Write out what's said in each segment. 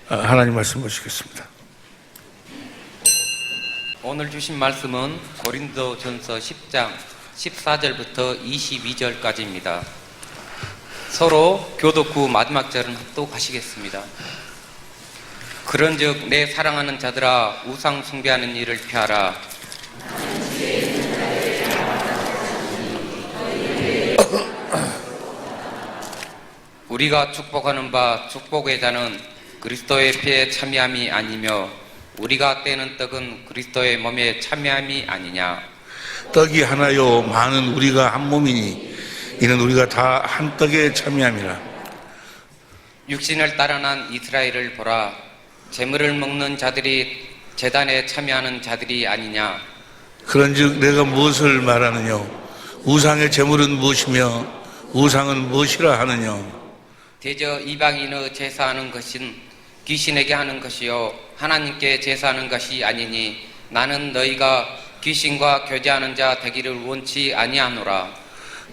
하나님 말씀 보시겠습니다. 오늘 주신 말씀은 고린도전서 10장 14절부터 22절까지입니다. 서로 교독 후 마지막 절은 합독하시겠습니다. 그런즉 내 사랑하는 자들아 우상 숭배하는 일을 피하라. 우리가 축복하는 바 축복의 자는 그리스도의 피에 참여함이 아니며 우리가 떼는 떡은 그리스도의 몸에 참여함이 아니냐. 떡이 하나요 많은 우리가 한 몸이니 이는 우리가 다 한 떡에 참여함이라. 육신을 따라 난 이스라엘을 보라. 재물을 먹는 자들이 제단에 참여하는 자들이 아니냐. 그런즉 내가 무엇을 말하느냐? 우상의 재물은 무엇이며 우상은 무엇이라 하느냐? 대저 이방인의 제사하는 것은 귀신에게 하는 것이요 하나님께 제사하는 것이 아니니 나는 너희가 귀신과 교제하는 자 되기를 원치 아니하노라.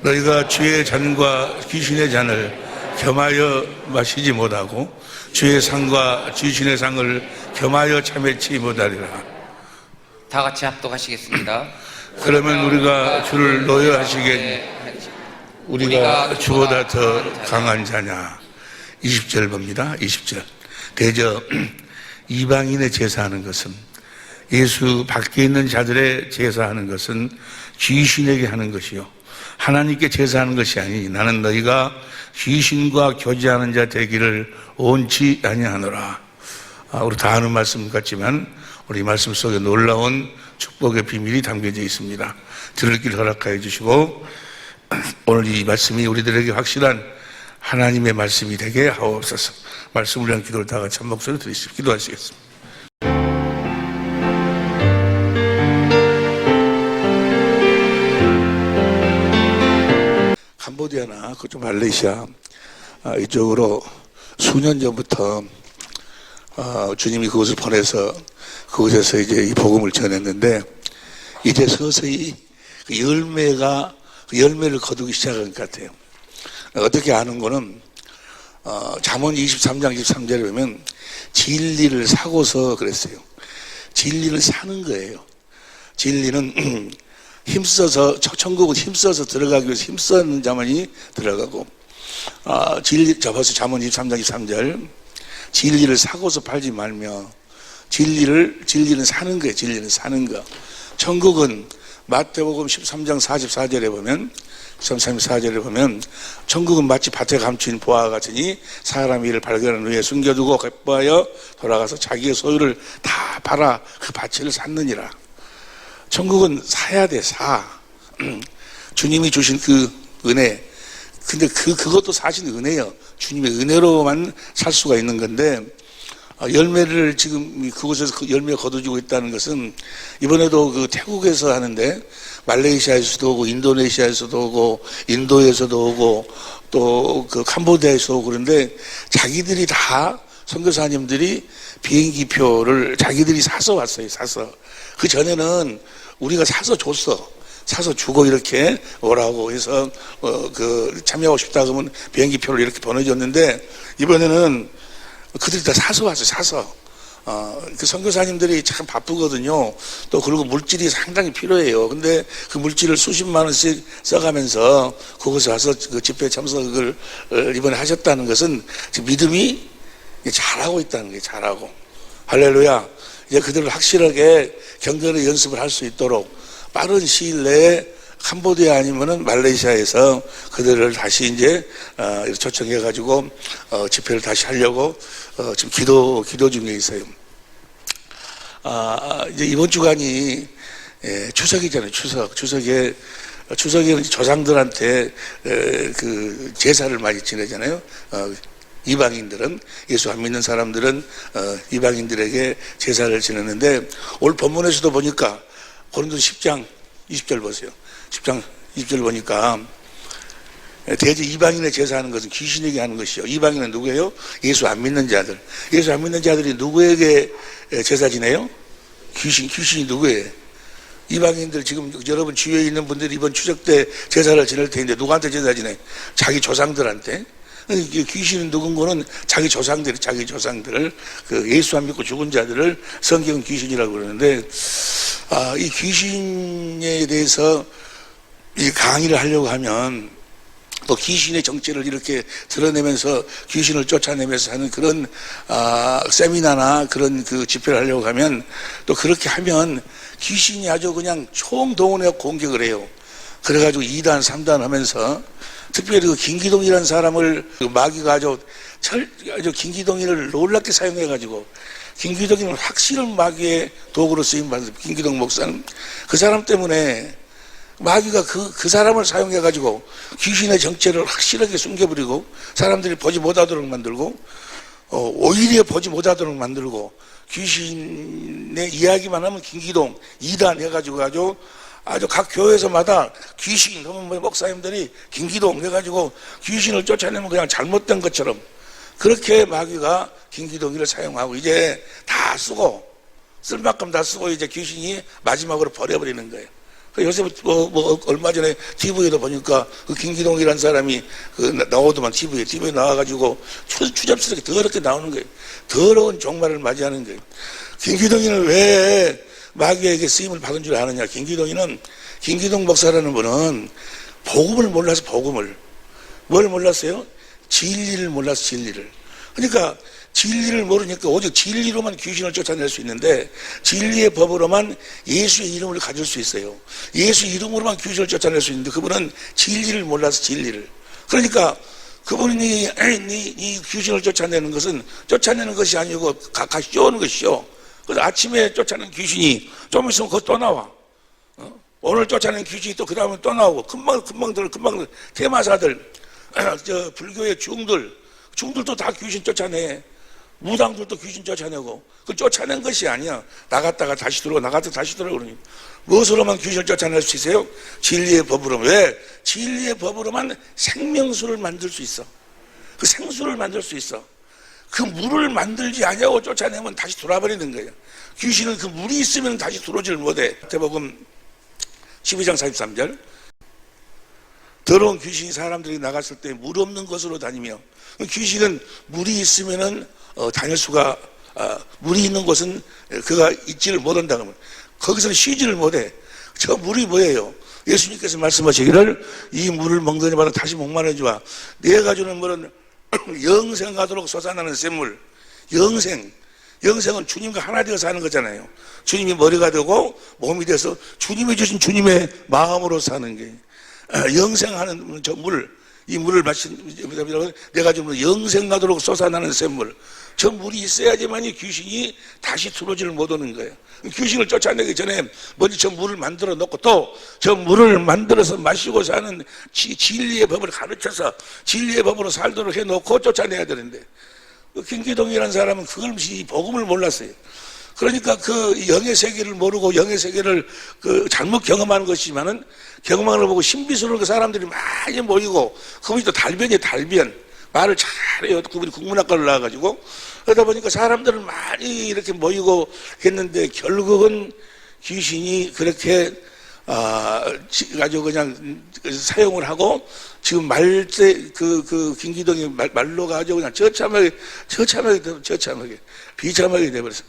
너희가 주의 잔과 귀신의 잔을 겸하여 마시지 못하고 주의 상과 귀신의 상을 겸하여 참여치 못하리라. 다 같이 합독하시겠습니다. 그러면 우리가 주를 노여하시겠니? 우리가 주보다 더 강한 자냐? 20절 봅니다. 20절. 대저 이방인의 제사하는 것은, 예수 밖에 있는 자들의 제사하는 것은 귀신에게 하는 것이요 하나님께 제사하는 것이 아니니 나는 너희가 귀신과 교제하는 자 되기를 원치 아니하노라. 우리 다 아는 말씀 같지만 우리 말씀 속에 놀라운 축복의 비밀이 담겨져 있습니다. 들을 길 허락하여 주시고 오늘 이 말씀이 우리들에게 확실한 하나님의 말씀이 되게 하옵소서. 말씀을 위한 기도를 다 같이 한 목소리로 드리십시오. 기도하시겠습니다. 캄보디아나 그쪽 말레이시아 이쪽으로 수년 전부터 주님이 그곳을 보내서 그곳에서 이제 이 복음을 전했는데 이제 서서히 그 열매를 거두기 시작한 것 같아요. 어떻게 아는 거는 잠언 23장 23절에 보면 진리를 사고서 그랬어요. 진리를 사는 거예요. 진리는 힘써서, 천국은 힘써서 들어가기 위해서 힘쓰는 자만이 들어가고, 벌써 잠언 23장 23절. 진리를 사고서 팔지 말며, 진리는 사는 거예요. 진리는 사는 거. 천국은 마태복음 13장 44절에 보면, 34절에 보면, 천국은 마치 밭에 감추인 보화와 같으니 사람이 이를 발견한 후에 숨겨두고 기뻐하여 돌아가서 자기의 소유를 다 팔아 그 가치를 샀느니라. 천국은 사야 돼, 사. 주님이 주신 그 은혜. 근데 그것도 사실 은혜예요. 주님의 은혜로만 살 수가 있는 건데, 열매를 지금 그곳에서 그 열매가 거둬지고 있다는 것은 이번에도 그 태국에서 하는데 말레이시아에서도 오고 인도네시아에서도 오고 인도에서도 오고 또 그 캄보디아에서 오고 그런데 자기들이 다 선교사님들이 비행기표를 자기들이 사서 왔어요. 사서. 그 전에는 우리가 사서 줬어. 사서 주고 이렇게 오라고 해서 참여하고 싶다 그러면 비행기표를 이렇게 보내줬는데 이번에는 그들이 다 사서 왔어요. 사서. 그 선교사님들이 참 바쁘거든요. 또 그리고 물질이 상당히 필요해요. 근데 그 물질을 수십만 원씩 써가면서 그곳에 와서 그 집회에 참석을 이번에 하셨다는 것은 믿음이 잘하고 있다는 거예요. 잘하고. 할렐루야. 이제 그들을 확실하게 경건의 연습을 할 수 있도록 빠른 시일 내에 캄보디아 아니면은 말레이시아에서 그들을 다시 이제 초청해가지고 집회를 다시 하려고 지금 기도 중에 있어요. 이제 이번 주간이 추석이잖아요. 추석에는 조상들한테 그 제사를 많이 지내잖아요. 이방인들은 예수 안 믿는 사람들은 이방인들에게 제사를 지내는데 오늘 본문에서도 보니까 고린도서 10장 20절 보세요. 10장 20절 보니까 대제 이방인의 제사하는 것은 귀신에게 하는 것이요. 이방인은 누구예요? 예수 안 믿는 자들. 예수 안 믿는 자들이 누구에게 제사 지내요? 귀신이 누구예요? 이방인들 지금 여러분 주위에 있는 분들이 이번 추석 때 제사를 지낼 텐데 누구한테 제사 지내? 자기 조상들한테. 귀신은 누군가는 자기 조상들 그 예수 안 믿고 죽은 자들을 성경은 귀신이라고 그러는데, 이 귀신에 대해서 이 강의를 하려고 하면 또 귀신의 정체를 이렇게 드러내면서 귀신을 쫓아내면서 하는 그런 세미나나 그런 그 집회를 하려고 하면, 또 그렇게 하면 귀신이 아주 그냥 총동원해 공격을 해요. 그래가지고 2단 3단 하면서, 특별히 그 김기동이라는 사람을 그 마귀가 아주 김기동이를 놀랍게 사용해가지고, 김기동이는 확실한 마귀의 도구로 쓰임받은 김기동 목사는 그 사람 때문에 마귀가 그 사람을 사용해가지고 귀신의 정체를 확실하게 숨겨버리고 사람들이 보지 못하도록 만들고, 오히려 보지 못하도록 만들고, 귀신의 이야기만 하면 김기동 2단 해가지고 아주 각 교회에서마다 귀신 하면 목사님들이 김기동 해가지고 귀신을 쫓아내면 그냥 잘못된 것처럼 그렇게 마귀가 김기동이를 사용하고, 이제 다 쓰고 쓸 만큼 다 쓰고 이제 귀신이 마지막으로 버려버리는 거예요. 요새 얼마 전에 TV에도 보니까 그 김기동이라는 사람이 나오더만 TV에 나와가지고 추잡스럽게 더럽게 나오는 거예요. 더러운 종말을 맞이하는 거예요. 김기동이는 왜 마귀에게 쓰임을 받은 줄 아느냐? 김기동 목사라는 분은 복음을 몰라서 뭘 몰랐어요? 진리를 몰라서 진리를. 그러니까 진리를 모르니까 오직 진리로만 귀신을 쫓아낼 수 있는데, 진리의 법으로만 예수의 이름을 가질 수 있어요. 예수 이름으로만 귀신을 쫓아낼 수 있는데 그분은 진리를 몰라서 진리를. 그러니까 그분이 이 귀신을 쫓아내는 것이 아니고 같이 쫓는 것이요. 그래서 아침에 쫓아낸 귀신이 좀 있으면 그거 또 나와. 오늘 쫓아낸 귀신이 또 그 다음에 또 나오고, 금방 대마사들, 불교의 중들도 다 귀신 쫓아내. 무당들도 귀신 쫓아내고, 그 쫓아낸 것이 아니야. 나갔다가 다시 들어오고 나갔다가 다시 들어오고 그러니. 무엇으로만 귀신을 쫓아낼 수 있어요? 진리의 법으로. 왜? 진리의 법으로만 생명수를 만들 수 있어. 그 생수를 만들 수 있어. 그 물을 만들지 않냐고 쫓아내면 다시 돌아버리는 거예요. 귀신은 그 물이 있으면 다시 들어오지를 못해. 마태복음 12장 43절. 더러운 귀신이 사람들이 나갔을 때 물 없는 곳으로 다니며, 귀신은 물이 있으면은 다닐 수가, 물이 있는 곳은 그가 있지를 못한다 그러면 거기서는 쉬지를 못해. 저 물이 뭐예요? 예수님께서 말씀하시기를 이 물을 먹는 자마다 다시 목마르지와 내가 주는 물은 영생하도록 솟아나는 샘물. 영생은 주님과 하나 되어 사는 거잖아요. 주님이 머리가 되고 몸이 돼서 주님이 주신 주님의 마음으로 사는 게 영생하는 저 물, 이 물을 내가 주는 영생하도록 솟아나는 샘물. 저 물이 있어야지만이 귀신이 다시 들어오지를 못하는 거예요. 귀신을 쫓아내기 전에 먼저 저 물을 만들어 놓고, 또 저 물을 만들어서 마시고 사는 진리의 법을 가르쳐서 진리의 법으로 살도록 해놓고 쫓아내야 되는데, 김기동이라는 사람은 그걸 복음을 몰랐어요. 그러니까 그 영의 세계를 모르고 영의 세계를 잘못 경험하는 것이지만은, 경험하는 걸 보고 신비스러운 그 사람들이 많이 모이고, 그분이 또 달변 말을 잘해요. 그분이 국문학과를 나와가지고. 그러다 보니까 사람들은 많이 이렇게 모이고 했는데, 결국은 귀신이 그렇게 아주 그냥 사용을 하고, 지금 김기동이 말로 가지고 그냥 처참하게 비참하게 돼버렸어.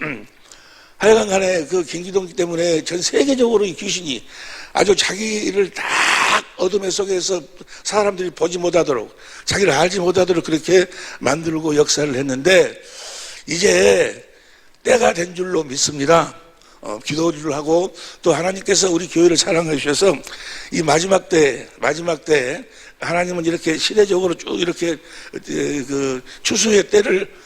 하여간 간에 그 김기동 때문에 전 세계적으로 이 귀신이 아주 자기를 딱 어둠의 속에서 사람들이 보지 못하도록, 자기를 알지 못하도록 그렇게 만들고 역사를 했는데, 이제 때가 된 줄로 믿습니다. 기도를 하고, 또 하나님께서 우리 교회를 사랑해 주셔서 이 마지막 때 하나님은 이렇게 시대적으로 쭉 이렇게 그 추수의 때를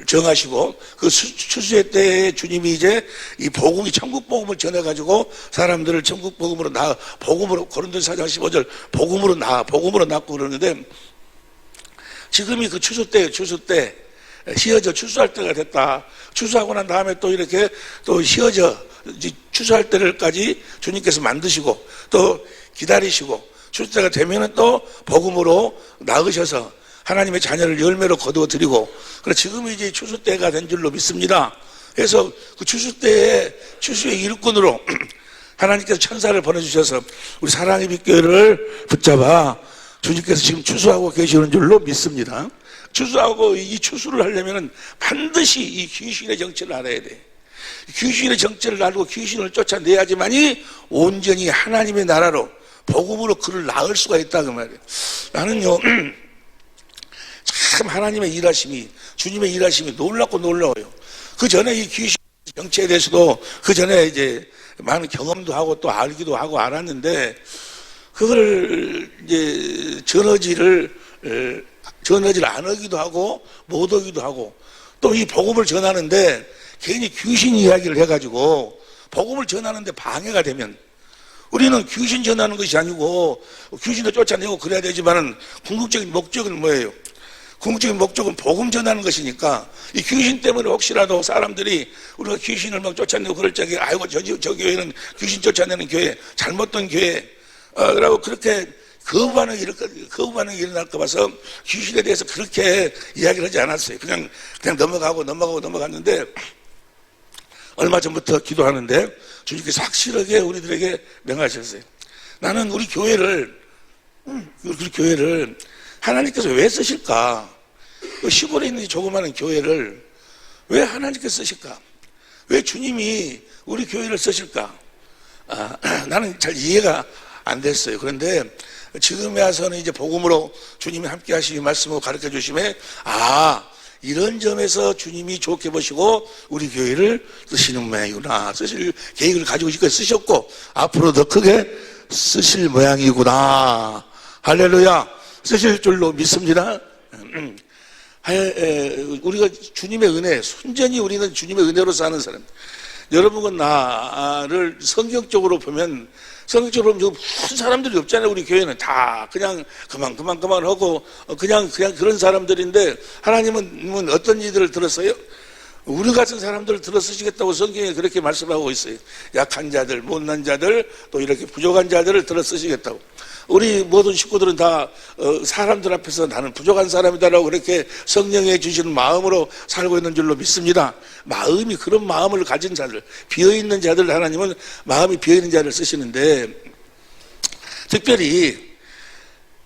정하시고, 그 추수의 때에 주님이 이제 이 천국 복음을 전해가지고 사람들을 천국 복음으로 고린도서 4장 15절 복음으로 낳고 그러는데, 지금이 그 추수 때 휘어져 추수할 때가 됐다. 추수하고 난 다음에 또 이렇게 또 휘어져 추수할 때를까지 주님께서 만드시고 또 기다리시고, 추수 때가 되면은 또 복음으로 낳으셔서 하나님의 자녀를 열매로 거두어 드리고, 그래 지금이 이제 추수 때가 된 줄로 믿습니다. 그래서 그 추수의 일꾼으로 하나님께서 천사를 보내주셔서 우리 사랑의 빛교회를 붙잡아 주님께서 지금 추수하고 계시는 줄로 믿습니다. 추수하고 이 추수를 하려면 반드시 이 귀신의 정체를 알아야 돼. 귀신의 정체를 알고 귀신을 쫓아내야지만이 온전히 하나님의 나라로 복음으로 그를 낳을 수가 있다 그 말이에요. 나는요 참 하나님의 일하심이 주님의 일하심이 놀랍고 놀라워요. 그 전에 이 귀신 정체에 대해서도 그 전에 이제 많은 경험도 하고 또 알기도 하고 알았는데 그걸 이제 전하지를 안 하기도 하고 못 하기도 하고 또 이 복음을 전하는데 괜히 귀신 이야기를 해가지고 복음을 전하는데 방해가 되면 우리는 귀신 전하는 것이 아니고 귀신도 쫓아내고 그래야 되지만은 궁극적인 목적은 뭐예요? 궁극적인 목적은 복음 전하는 것이니까 이 귀신 때문에 혹시라도 사람들이 우리가 귀신을 막 쫓아내고 그럴 적에 아이고 저 교회는 귀신 쫓아내는 교회 잘못된 교회 라고 그렇게 거부 반응이 일어날까 봐서 귀신에 대해서 그렇게 이야기를 하지 않았어요. 그냥 넘어갔는데 얼마 전부터 기도하는데 주님께서 확실하게 우리들에게 명하셨어요. 나는 우리 교회를 하나님께서 왜 쓰실까? 그 시골에 있는 이 조그마한 교회를 왜 하나님께서 쓰실까? 왜 주님이 우리 교회를 쓰실까? 나는 잘 이해가 안 됐어요. 그런데 지금에 와서는 이제 복음으로 주님이 함께 하시기 말씀을 가르쳐 주심에 이런 점에서 주님이 좋게 보시고 우리 교회를 쓰시는 모양이구나. 쓰실 계획을 가지고 쓰셨고 앞으로 더 크게 쓰실 모양이구나. 할렐루야. 쓰실 줄로 믿습니다. 우리가 주님의 은혜, 순전히 우리는 주님의 은혜로 사는 사람. 여러분은 나를 성경적으로 보면 무슨 사람들이 없잖아요. 우리 교회는 다 그냥 그만 하고 그냥 그런 사람들인데 하나님은 어떤 이들을 들었어요? 우리 같은 사람들을 들어 쓰시겠다고 성경에 그렇게 말씀하고 있어요. 약한 자들, 못난 자들, 또 이렇게 부족한 자들을 들어 쓰시겠다고. 우리 모든 식구들은 다 사람들 앞에서 나는 부족한 사람이다라고 그렇게 성령에 주시는 마음으로 살고 있는 줄로 믿습니다. 마음이 그런 마음을 가진 자들, 비어있는 자들 하나님은 마음이 비어있는 자를 쓰시는데 특별히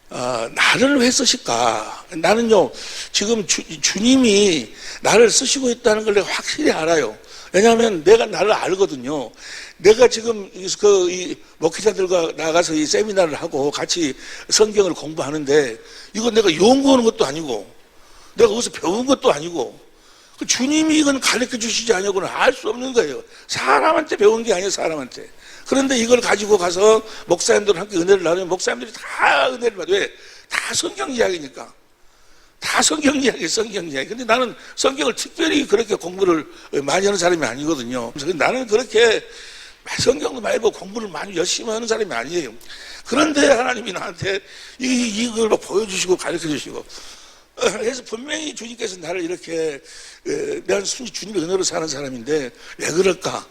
나를 왜 쓰실까? 나는요 지금 주님이 나를 쓰시고 있다는 걸 내가 확실히 알아요. 왜냐하면 내가 나를 알거든요. 내가 지금 이 목회자들과 나가서 이 세미나를 하고 같이 성경을 공부하는데 이건 내가 연구하는 것도 아니고 내가 거기서 배운 것도 아니고 주님이 이건 가르쳐 주시지 않냐고는 알 수 없는 거예요. 사람한테 배운 게 아니에요. 사람한테. 그런데 이걸 가지고 가서 목사님들과 함께 은혜를 나누면 목사님들이 다 은혜를 받아요. 왜? 다 성경 이야기니까. 다 성경 이야기. 근데 나는 성경을 특별히 그렇게 공부를 많이 하는 사람이 아니거든요. 그래서 나는 그렇게 성경도 많이 보고 공부를 많이 열심히 하는 사람이 아니에요. 그런데 하나님이 나한테 이걸 막 보여주시고 가르쳐 주시고 그래서 분명히 주님께서 나를 이렇게 내가 순히 주님의 은혜로 사는 사람인데 왜 그럴까?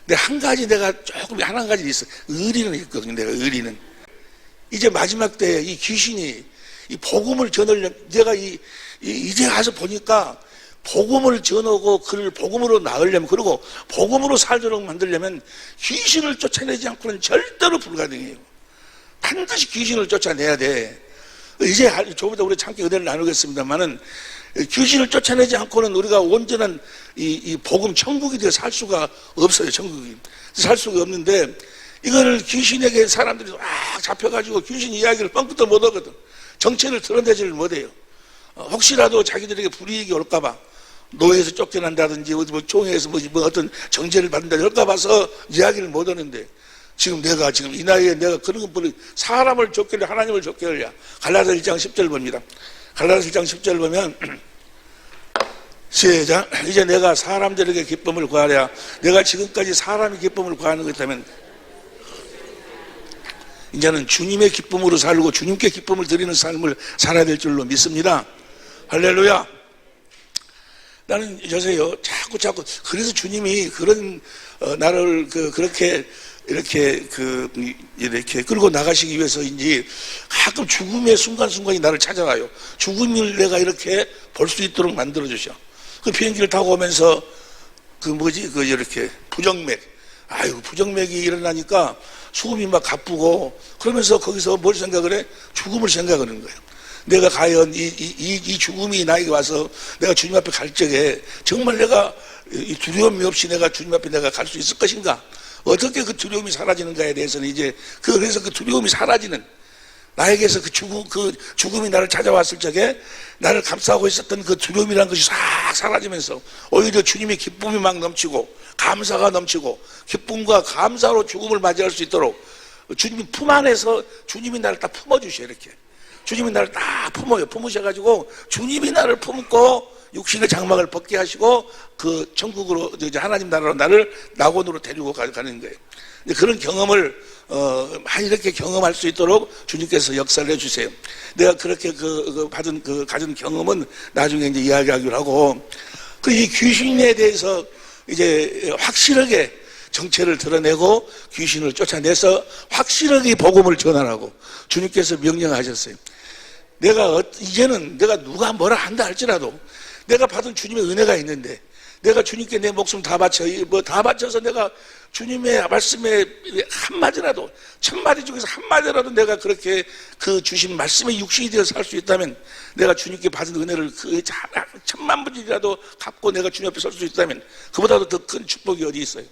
근데 한 가지 내가 조금 한 가지 있어. 의리는 있거든요. 내가 의리는 이제 마지막 때 이 귀신이 이 복음을 전하려면 내가 이제 가서 보니까 복음을 전하고 그를 복음으로 낳으려면 그리고 복음으로 살도록 만들려면 귀신을 쫓아내지 않고는 절대로 불가능해요. 반드시 귀신을 쫓아내야 돼. 이제 조금더 우리 함께 은혜를 나누겠습니다만은 귀신을 쫓아내지 않고는 우리가 온전한 이 복음 천국이 되어 살 수가 없어요. 천국이 살 수가 없는데 이거를 귀신에게 사람들이 막 잡혀가지고 귀신 이야기를 뻥끗도 못하거든. 정체를 드러내지를 못해요. 혹시라도 자기들에게 불이익이 올까봐 노예에서 쫓겨난다든지 뭐 총회에서 뭐 어떤 정죄를 받는다 할까 봐서 이야기를 못하는데 지금 내가 지금 이 나이에 내가 그런 것보다 사람을 쫓길래 하나님을 쫓게 하려. 갈라디아 1장 10절 봅니다. 갈라디아 1장 10절 보면 시작. 이제 내가 사람들에게 기쁨을 구하랴. 내가 지금까지 사람의 기쁨을 구하는 것 때문에 이제는 주님의 기쁨으로 살고 주님께 기쁨을 드리는 삶을 살아야 될 줄로 믿습니다. 할렐루야. 나는 여세요. 자꾸 그래서 주님이 그런 나를 그렇게 이렇게 끌고 나가시기 위해서인지 가끔 죽음의 순간순간이 나를 찾아와요. 죽음을 내가 이렇게 볼 수 있도록 만들어 주셔. 그 비행기를 타고 오면서 이렇게 부정맥이 일어나니까 숨이 막 가쁘고 그러면서 거기서 뭘 생각을 해? 죽음을 생각하는 거예요. 내가 과연 이 죽음이 나에게 와서 내가 주님 앞에 갈 적에 정말 내가 이 두려움이 없이 내가 주님 앞에 내가 갈 수 있을 것인가? 어떻게 그 두려움이 사라지는가에 대해서는 이제 그래서 그 두려움이 사라지는 나에게서 그 죽음이 나를 찾아왔을 적에 나를 감싸고 있었던 그 두려움이라는 것이 싹 사라지면서 오히려 주님의 기쁨이 막 넘치고 감사가 넘치고 기쁨과 감사로 죽음을 맞이할 수 있도록 주님이 품 안에서 주님이 나를 딱 품어주셔. 이렇게 주님이 나를 딱 품으셔가지고 주님이 나를 품고 육신의 장막을 벗게 하시고 그 천국으로 이제 하나님 나라로 나를 낙원으로 데리고 가는 거예요. 그런 경험을 많이 이렇게 경험할 수 있도록 주님께서 역사를 해주세요. 내가 그렇게 가진 경험은 나중에 이제 이야기하기로 하고 이 귀신에 대해서 이제 확실하게 정체를 드러내고 귀신을 쫓아내서 확실하게 복음을 전하라고 주님께서 명령하셨어요. 이제는 내가 누가 뭐라 한다 할지라도 내가 받은 주님의 은혜가 있는데 내가 주님께 내 목숨 다 바쳐서 내가 주님의 말씀에 한마디라도 1000마디 중에서 한마디라도 내가 그렇게 그 주신 말씀의 육신이 되어서 살 수 있다면 내가 주님께 받은 은혜를 그 1000만분이라도 갚고 내가 주님 앞에 설 수 있다면 그보다도 더 큰 축복이 어디 있어요.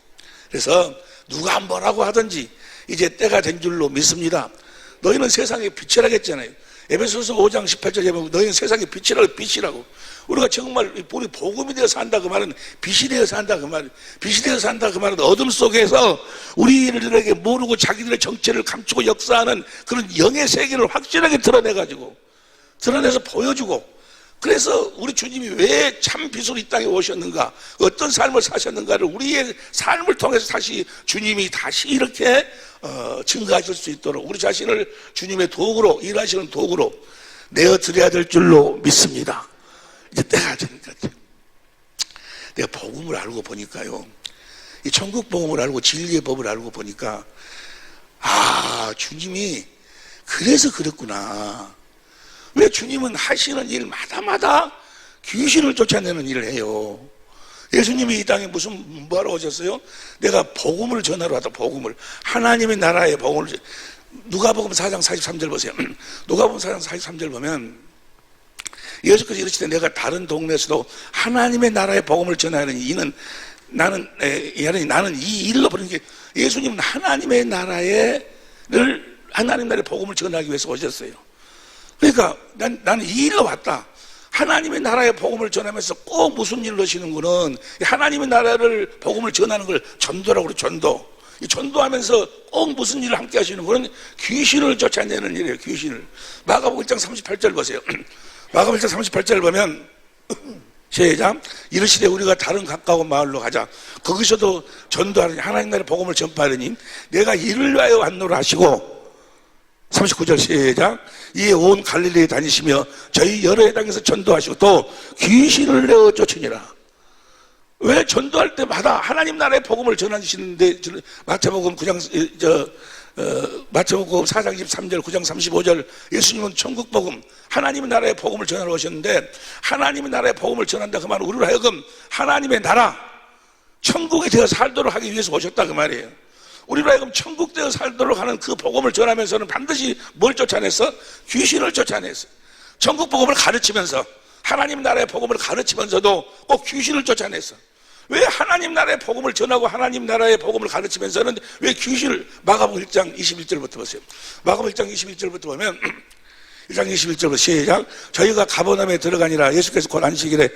그래서 누가 뭐라고 하든지 이제 때가 된 줄로 믿습니다. 너희는 세상의 빛이라겠잖아요. 에베소서 5장 18절에 보면 너희는 세상의 빛이라고 우리가 정말 우리 복음이 되어서 한다 그 말은 빛이 되어서 한다 그 말. 빛이 되어서 한다 그 말은 어둠 속에서 우리들에게 모르고 자기들의 정체를 감추고 역사하는 그런 영의 세계를 확실하게 드러내서 보여주고 그래서 우리 주님이 왜 참 빛으로 이 땅에 오셨는가 어떤 삶을 사셨는가를 우리의 삶을 통해서 다시 주님이 다시 이렇게 증거하실 수 있도록 우리 자신을 주님의 도구로 일하시는 도구로 내어드려야 될 줄로 믿습니다. 이제 때가 되는 것 같아요. 내가 복음을 알고 보니까요. 이 천국 복음을 알고 진리의 법을 알고 보니까 주님이 그래서 그랬구나. 왜 주님은 하시는 일마다 귀신을 쫓아내는 일을 해요. 예수님이 이 땅에 뭐하러 오셨어요? 내가 복음을 전하러 왔다. 복음을 하나님의 나라의 복음을 누가복음 4장 43절 보세요. 누가복음 4장 43절 보면 예수께서 이르시되 내가 다른 동네에서도 하나님의 나라의 복음을 전하는 이는 나는 이 일로 부르는 게 예수님은 하나님의 나라의 복음을 전하기 위해서 오셨어요. 그러니까 나는 이 일로 왔다. 하나님의 나라의 복음을 전하면서 꼭 무슨 일을 하시는구는 하나님의 나라를 복음을 전하는 걸 전도라고 그래요. 전도. 이 전도하면서 꼭 무슨 일을 함께 하시는 거는 귀신을 쫓아내는 일이에요. 귀신을. 마가복음 1장 38절 보세요. 마가복음 1장 38절 보면 시작. 이르시되 우리가 다른 가까운 마을로 가자. 거기서도 전도하니 하나님 나라의 복음을 전파하니 내가 이를 위하여 왔노라 하시고 39절 시작. 이에 온 갈릴리에 다니시며 저희 여러 해당에서 전도하시고 또 귀신을 내어 쫓으니라. 왜 전도할 때마다 하나님 나라의 복음을 전하시는데 마태복음 4장 23절 9장 35절 예수님은 천국 복음 하나님의 나라의 복음을 전하러 오셨는데 하나님의 나라의 복음을 전한다 그 말은 우리로 하여금 하나님의 나라 천국이 되어 살도록 하기 위해서 오셨다 그 말이에요. 우리로 하여금 천국 되어 살도록 하는 그 복음을 전하면서는 반드시 뭘 쫓아냈어? 귀신을 쫓아냈어. 천국 복음을 가르치면서 하나님 나라의 복음을 가르치면서도 꼭 귀신을 쫓아냈어. 왜 하나님 나라의 복음을 전하고 하나님 나라의 복음을 가르치면서는 왜 귀신을 마가복음 1장 21절부터 보세요. 마가복음 1장 21절부터 보면 1장 21절부터 시작. 저희가 가버나움에 들어가니라 예수께서 곧 안식일에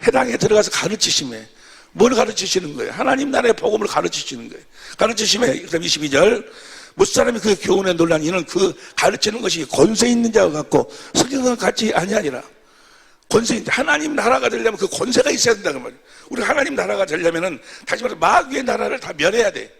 해당에 들어가서 가르치시매. 뭘 가르치시는 거예요? 하나님 나라의 복음을 가르치시는 거예요. 가르치시매. 그다음 22절. 무슨 사람이 그 교훈에 놀라니 이는 그 가르치는 것이 권세 있는 자와 같고 성경과 같이 아니하니라. 권세, 하나님 나라가 되려면 그 권세가 있어야 된다는 말이에요. 우리 하나님 나라가 되려면은 다시 말해서 마귀의 나라를 다 멸해야 돼.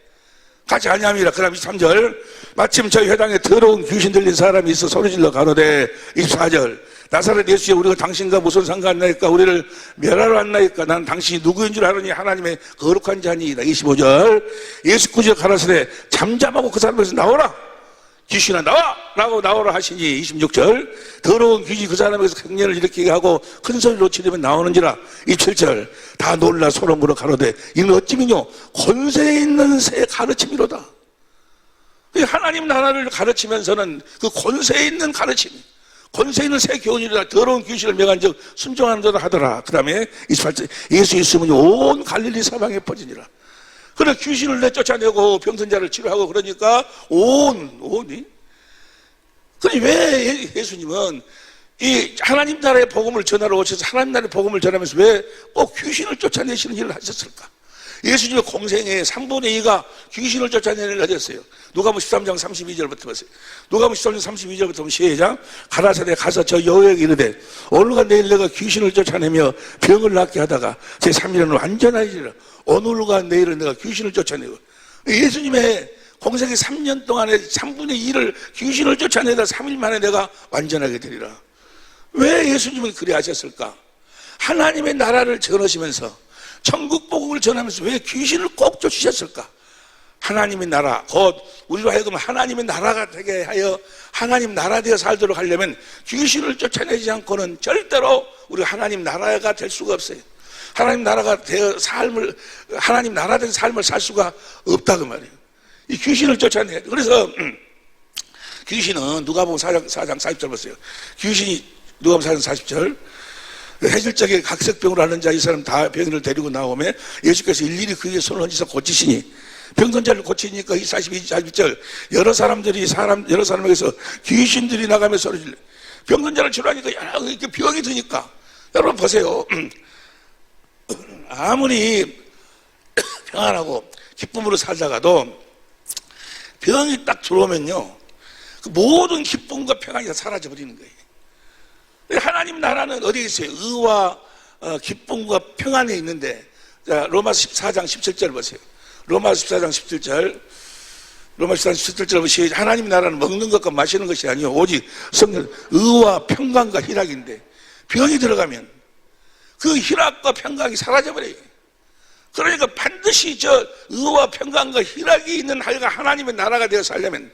같이 아니함이라. 그 다음 23절. 마침 저희 회당에 더러운 귀신 들린 사람이 있어 소리질러 가로되 24절. 나사렛 예수여 우리가 당신과 무슨 상관나이까 우리를 멸하러 왔나이까 나는 당신이 누구인 줄 아느니 하나님의 거룩한 자니이다. 25절. 예수 구제 가라사대 잠잠하고 그 사람에서 나오라. 귀신아 나와! 라고 나오라 하시니 26절. 더러운 귀신이 그 사람에게서 흉년을 일으키게 하고 큰 소리로 치르면 나오는지라. 27절. 다 놀라 소로 물어 가로되 이는 어찌미뇨 권세 있는 새 가르침이로다. 하나님 나라를 가르치면서는 그 권세 있는 가르침, 권세 있는 새 교훈이라 더러운 귀신을 명한 적 순종하는 자도 하더라. 그 다음에 28절 예수 있으면 온 갈릴리 사방에 퍼지니라. 그래 귀신을 내쫓아내고 병선자를 치료하고 그러니까 온이. 그래 왜 예수님은 이 하나님 나라의 복음을 전하러 오셔서 하나님 나라의 복음을 전하면서 왜 꼭 귀신을 쫓아내시는 일을 하셨을까? 예수님의 공생의 3분의 2가 귀신을 쫓아내는 일을 하셨어요. 누가복음 13장 32절부터 보세요. 누가복음 13장 32절부터 보면 시작. 가라사대 가서 저 여호와에게 이르되 오늘과 내일 내가 귀신을 쫓아내며 병을 낫게 하다가 제 3일은 완전하리라. 오늘과 내일은 내가 귀신을 쫓아내고. 예수님의 공생의 3년 동안에 3분의 2를 귀신을 쫓아내다 3일 만에 내가 완전하게 되리라. 왜 예수님은 그리 하셨을까? 하나님의 나라를 전하시면서 천국 복음을 전하면서 왜 귀신을 꼭 쫓으셨을까? 하나님의 나라, 곧 우리로 하여금 하나님의 나라가 되게 하여 하나님 나라 되어 살도록 하려면 귀신을 쫓아내지 않고는 절대로 우리가 하나님 나라가 될 수가 없어요. 하나님 나라가 되어 하나님 나라 된 삶을 살 수가 없다 그 말이에요. 이 귀신을 쫓아내야 돼. 그래서 귀신은 누가복음 4장 40절 보세요. 귀신이 누가복음 4장 40절 해질적에 각색병으로 앓는 자 이 사람 다 병인을 데리고 나오면 예수께서 일일이 그에게 손을 얹으사 고치시니 병선자를 고치니까 이 42절 여러 사람에게서 귀신들이 나가며 소리 질러 병선자를 치료하니까 이렇게 병이 드니까 여러분 보세요. 아무리 평안하고 기쁨으로 살다가도 병이 딱 들어오면요 그 모든 기쁨과 평안이 다 사라져버리는 거예요. 하나님 나라는 어디에 있어요? 의와 기쁨과 평안에 있는데 자, 로마서 14장 17절 보세요. 로마서 14장 17절 로마서 14장 17절 보세요. 하나님 나라는 먹는 것과 마시는 것이 아니요 오직 성령 의와 평강과 희락인데 병이 들어가면 그 희락과 평강이 사라져버려요. 그러니까 반드시 저 의와 평강과 희락이 있는 하나님의 나라가 되어 살려면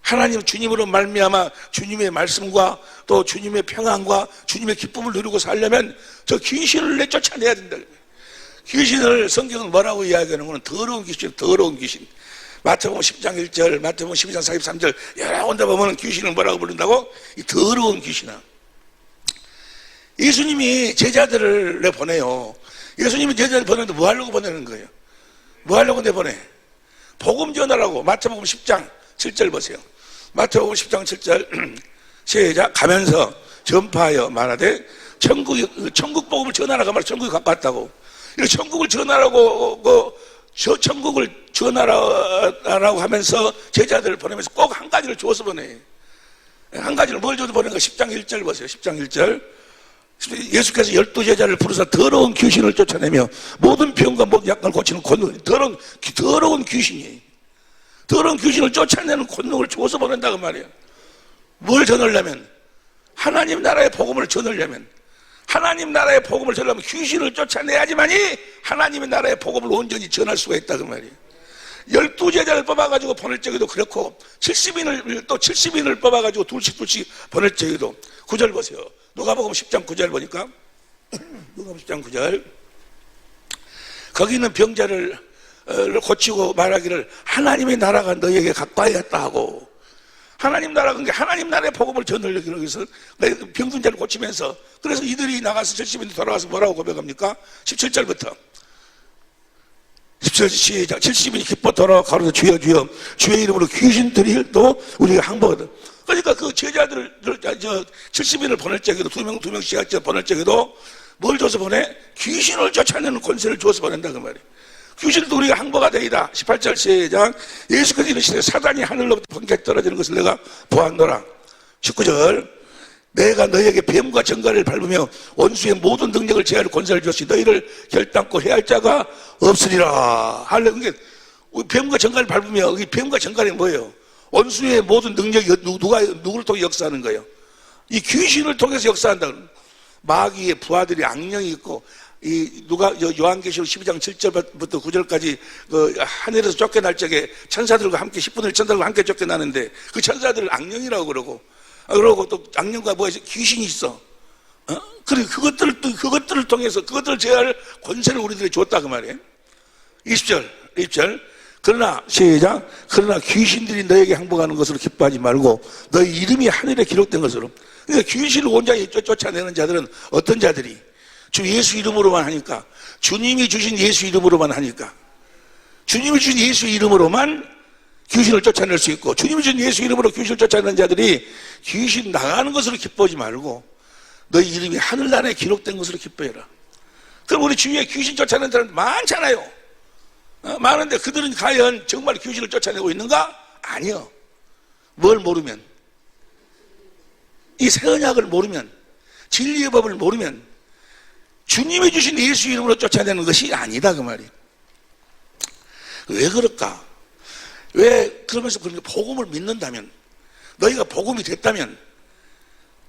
하나님 주님으로 말미암아 주님의 말씀과 또 주님의 평안과 주님의 기쁨을 누리고 살려면 저 귀신을 내쫓아내야 된다. 귀신을 성경은 뭐라고 이야기하는 거는 더러운 귀신. 마태복음 10장 1절, 마태복음 12장 43절 여러 군데 보면 귀신을 뭐라고 부른다고? 이 더러운 귀신아. 예수님이 제자들을 내보내요. 예수님이 제자들 보내는데 뭐 하려고 보내는 거예요? 뭐 하려고 내보내? 복음 전하라고. 마태복음 10장 7절 보세요. 마태복음 10장 7절 시작. 가면서 전파하여 말하되 천국 복음을 전하라고 말해. 천국이 가까웠다고. 이렇게 천국을 전하라고 천국을 전하라고 하면서 제자들을 보내면서 꼭 한 가지를 줘서 보내. 한 가지를 뭘 줘서 보내는 거 10장 1절 보세요. 10장 1절 예수께서 12제자를 부르사 더러운 귀신을 쫓아내며 모든 병과 모든 약을 고치는 권능. 더러운 귀신이에요. 더러운 귀신을 쫓아내는 권능을 줘서 보낸다고 말이에요. 뭘 전하려면 하나님 나라의 복음을 전하려면 하나님 나라의 복음을 전하려면 귀신을 쫓아내야지만이 하나님의 나라의 복음을 온전히 전할 수가 있다고 말이에요. 12제자를 뽑아가지고 보낼 적에도 그렇고 70인을 뽑아가지고 둘씩 보낼 적에도 9절 보세요. 누가복음 10장 9절 보니까 누가복음 10장 9절 거기 있는 병자를 고치고 말하기를 하나님의 나라가 너에게 가까이 왔다 하고 하나님 나라가 그러니까 하나님 나라의 복음을 전하려기 위해서 병든자를 고치면서 그래서 이들이 나가서 70인이 돌아와서 뭐라고 고백합니까? 17절부터 17절 시작. 70인이 기뻐 돌아와 가로되 주여 주의 이름으로 귀신들도 우리가 항복하거든. 그러니까 그 제자들을 70인을 보낼 적에도 두 명씩 보낼 적에도 뭘 줘서 보내? 귀신을 쫓아내는 권세를 줘서 보낸다 그 말이에요. 귀신도 우리가 항복하 되이다. 18절 시작. 예수께서 이르시되 사단이 하늘로부터 번개같이 떨어지는 것을 내가 보았노라. 19절 내가 너희에게 뱀과 정갈을 밟으며 원수의 모든 능력을 제할 권세를 주었으니 너희를 결단코 해할 자가 없으리라. 할렐루야. 뱀과 정갈을 밟으며 이 뱀과 정갈이 뭐예요? 원수의 모든 능력이 누구를 통해 역사하는 거예요? 이 귀신을 통해서 역사한다. 마귀의 부하들이 악령이 있고 요한계시록 12장 7절부터 9절까지 하늘에서 쫓겨날 적에 천사들과 함께 10분의 1 천사들과 함께 쫓겨나는데 그 천사들을 악령이라고 그러고 또 악령과 귀신이 있어. 그래 그것들을 통해서 그것들을 제할 권세를 우리들이 줬다 그 말이에요. 20절 그러나 시작. 그러나 귀신들이 너에게 항복하는 것으로 기뻐하지 말고 너희 이름이 하늘에 기록된 것으로. 그러니까 귀신을 온전히 쫓아내는 자들은 어떤 자들이 주 예수 이름으로만 하니까, 주님이 주신 예수 이름으로만 하니까, 주님이 주신 예수 이름으로만 귀신을 쫓아낼 수 있고, 주님이 주신 예수 이름으로 귀신을 쫓아내는 자들이 귀신 나가는 것으로 기뻐하지 말고 너희 이름이 하늘나라에 기록된 것으로 기뻐해라. 그럼 우리 주위에 귀신 쫓아내는 사람 많잖아요. 많은데 그들은 과연 정말 귀신을 쫓아내고 있는가? 아니요. 뭘 모르면, 이 새 언약을 모르면, 진리의 법을 모르면 주님이 주신 예수 이름으로 쫓아내는 것이 아니다 그 말이에요. 왜 그럴까? 왜 그러면서 그러니까 복음을 믿는다면, 너희가 복음이 됐다면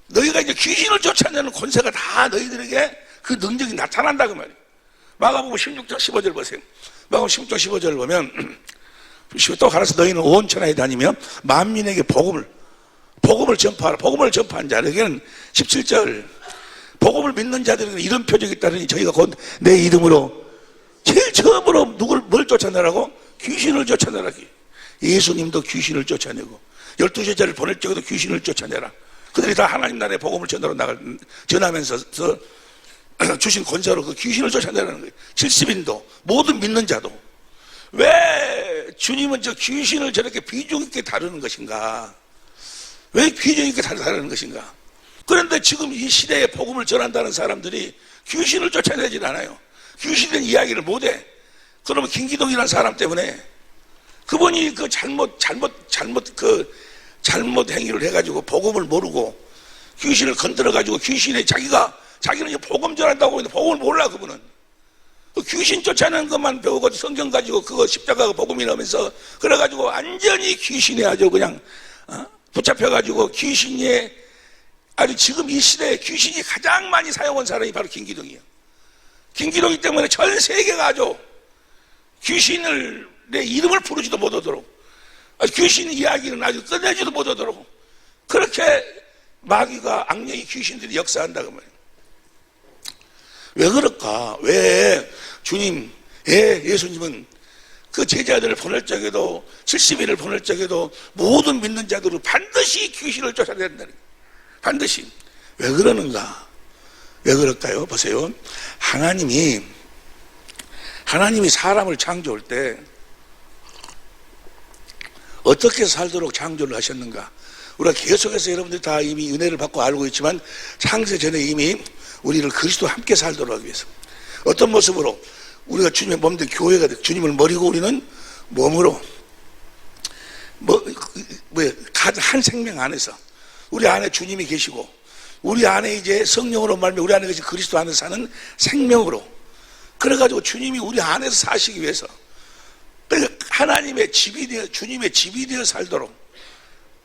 너희가 이제 귀신을 쫓아내는 권세가 다 너희들에게 그 능력이 나타난다 그 말이에요. 마가복음 16장 15절 보세요. 마가복음 16장 15절을 보면 또 가라서 너희는 온 천하에 다니며 만민에게 복음을 전파하라. 복음을 전파한 자에게는 17절, 복음을 믿는 자들에게는 이런 표적이 따르니 저희가 곧 내 이름으로, 제일 처음으로 뭘 쫓아내라고? 귀신을 쫓아내라. 예수님도 귀신을 쫓아내고 12제자를 보낼 적에도 귀신을 쫓아내라. 그들이 다 하나님 나라의 복음을 전하면서 주신 권세로 그 귀신을 쫓아내라는 거예요. 70인도 모든 믿는 자도. 왜 주님은 저 귀신을 저렇게 비중 있게 다루는 것인가? 왜 비중 있게 다루는 것인가? 그런데 지금 이 시대에 복음을 전한다는 사람들이 귀신을 쫓아내질 않아요. 귀신된 이야기를 못해. 그러면 김기동이라는 사람 때문에 그분이 그 잘못 행위를 해가지고 복음을 모르고 귀신을 건드려가지고 자기는 이제 복음 전한다고 하는데 복음을 몰라. 그분은 그 귀신 쫓아내는 것만 배우고 성경 가지고 그거 십자가가 복음이라면서 그래가지고 완전히 귀신에 아주 그냥 붙잡혀가지고 귀신이 아주 지금 이 시대에 귀신이 가장 많이 사용한 사람이 바로 김기동이에요. 김기동이 때문에 전 세계가 아주 귀신을 내 이름을 부르지도 못하도록, 귀신 이야기는 아주 끝내지도 못하도록 그렇게 마귀가 악령이 귀신들이 역사한다고 말이에요. 왜 그럴까? 왜 예수님은 그 제자들을 보낼 적에도 70일을 보낼 적에도 모든 믿는 자들은 반드시 귀신을 쫓아내야 된다는 거예요. 반드시. 왜 그러는가? 왜 그럴까요? 보세요. 하나님이 사람을 창조할 때 어떻게 살도록 창조를 하셨는가? 우리가 계속해서 여러분들이 다 이미 은혜를 받고 알고 있지만 창세 전에 이미 우리를 그리스도와 함께 살도록 하기 위해서 어떤 모습으로 우리가 주님의 몸된 교회가 돼. 주님을 머리고 우리는 몸으로 한 생명 안에서 우리 안에 주님이 계시고 우리 안에 이제 성령으로 말하면 우리 안에 계신 그리스도 안에서 사는 생명으로, 그래가지고 주님이 우리 안에서 사시기 위해서 하나님의 집이 되어, 주님의 집이 되어 살도록,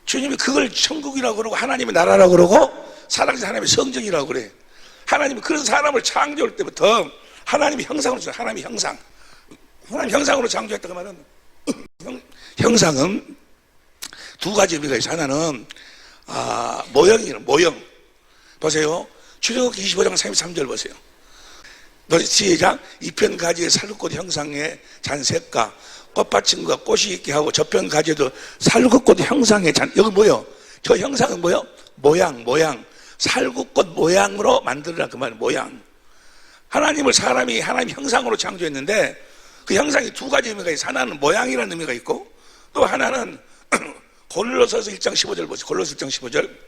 주님이 그걸 천국이라고 그러고 하나님의 나라라고 그러고 살아계신 하나님의 성전이라고 그래. 하나님이 그런 사람을 창조할 때부터 하나님의 형상으로, 하나님의 형상으로 창조했다고 말은, 형상은 두 가지 의미가 있어요. 하나는 모형이에요. 모형. 보세요. 출애굽기 25장 33절 보세요. 시작. 이편 가지에 살구꽃 형상의 잔색과 꽃받침과 꽃이 있게 하고 저편 가지에도 살구꽃 형상의 여기 뭐요? 저 형상은 뭐요? 모양. 살구꽃 모양으로 만들어라 그 말이에요. 모양. 하나님을 사람이 하나님 형상으로 창조했는데 그 형상이 두 가지 의미가 있어요. 하나는 모양이라는 의미가 있고 또 하나는 골로새서 1장 15절 보세요. 골로새 1장 15절.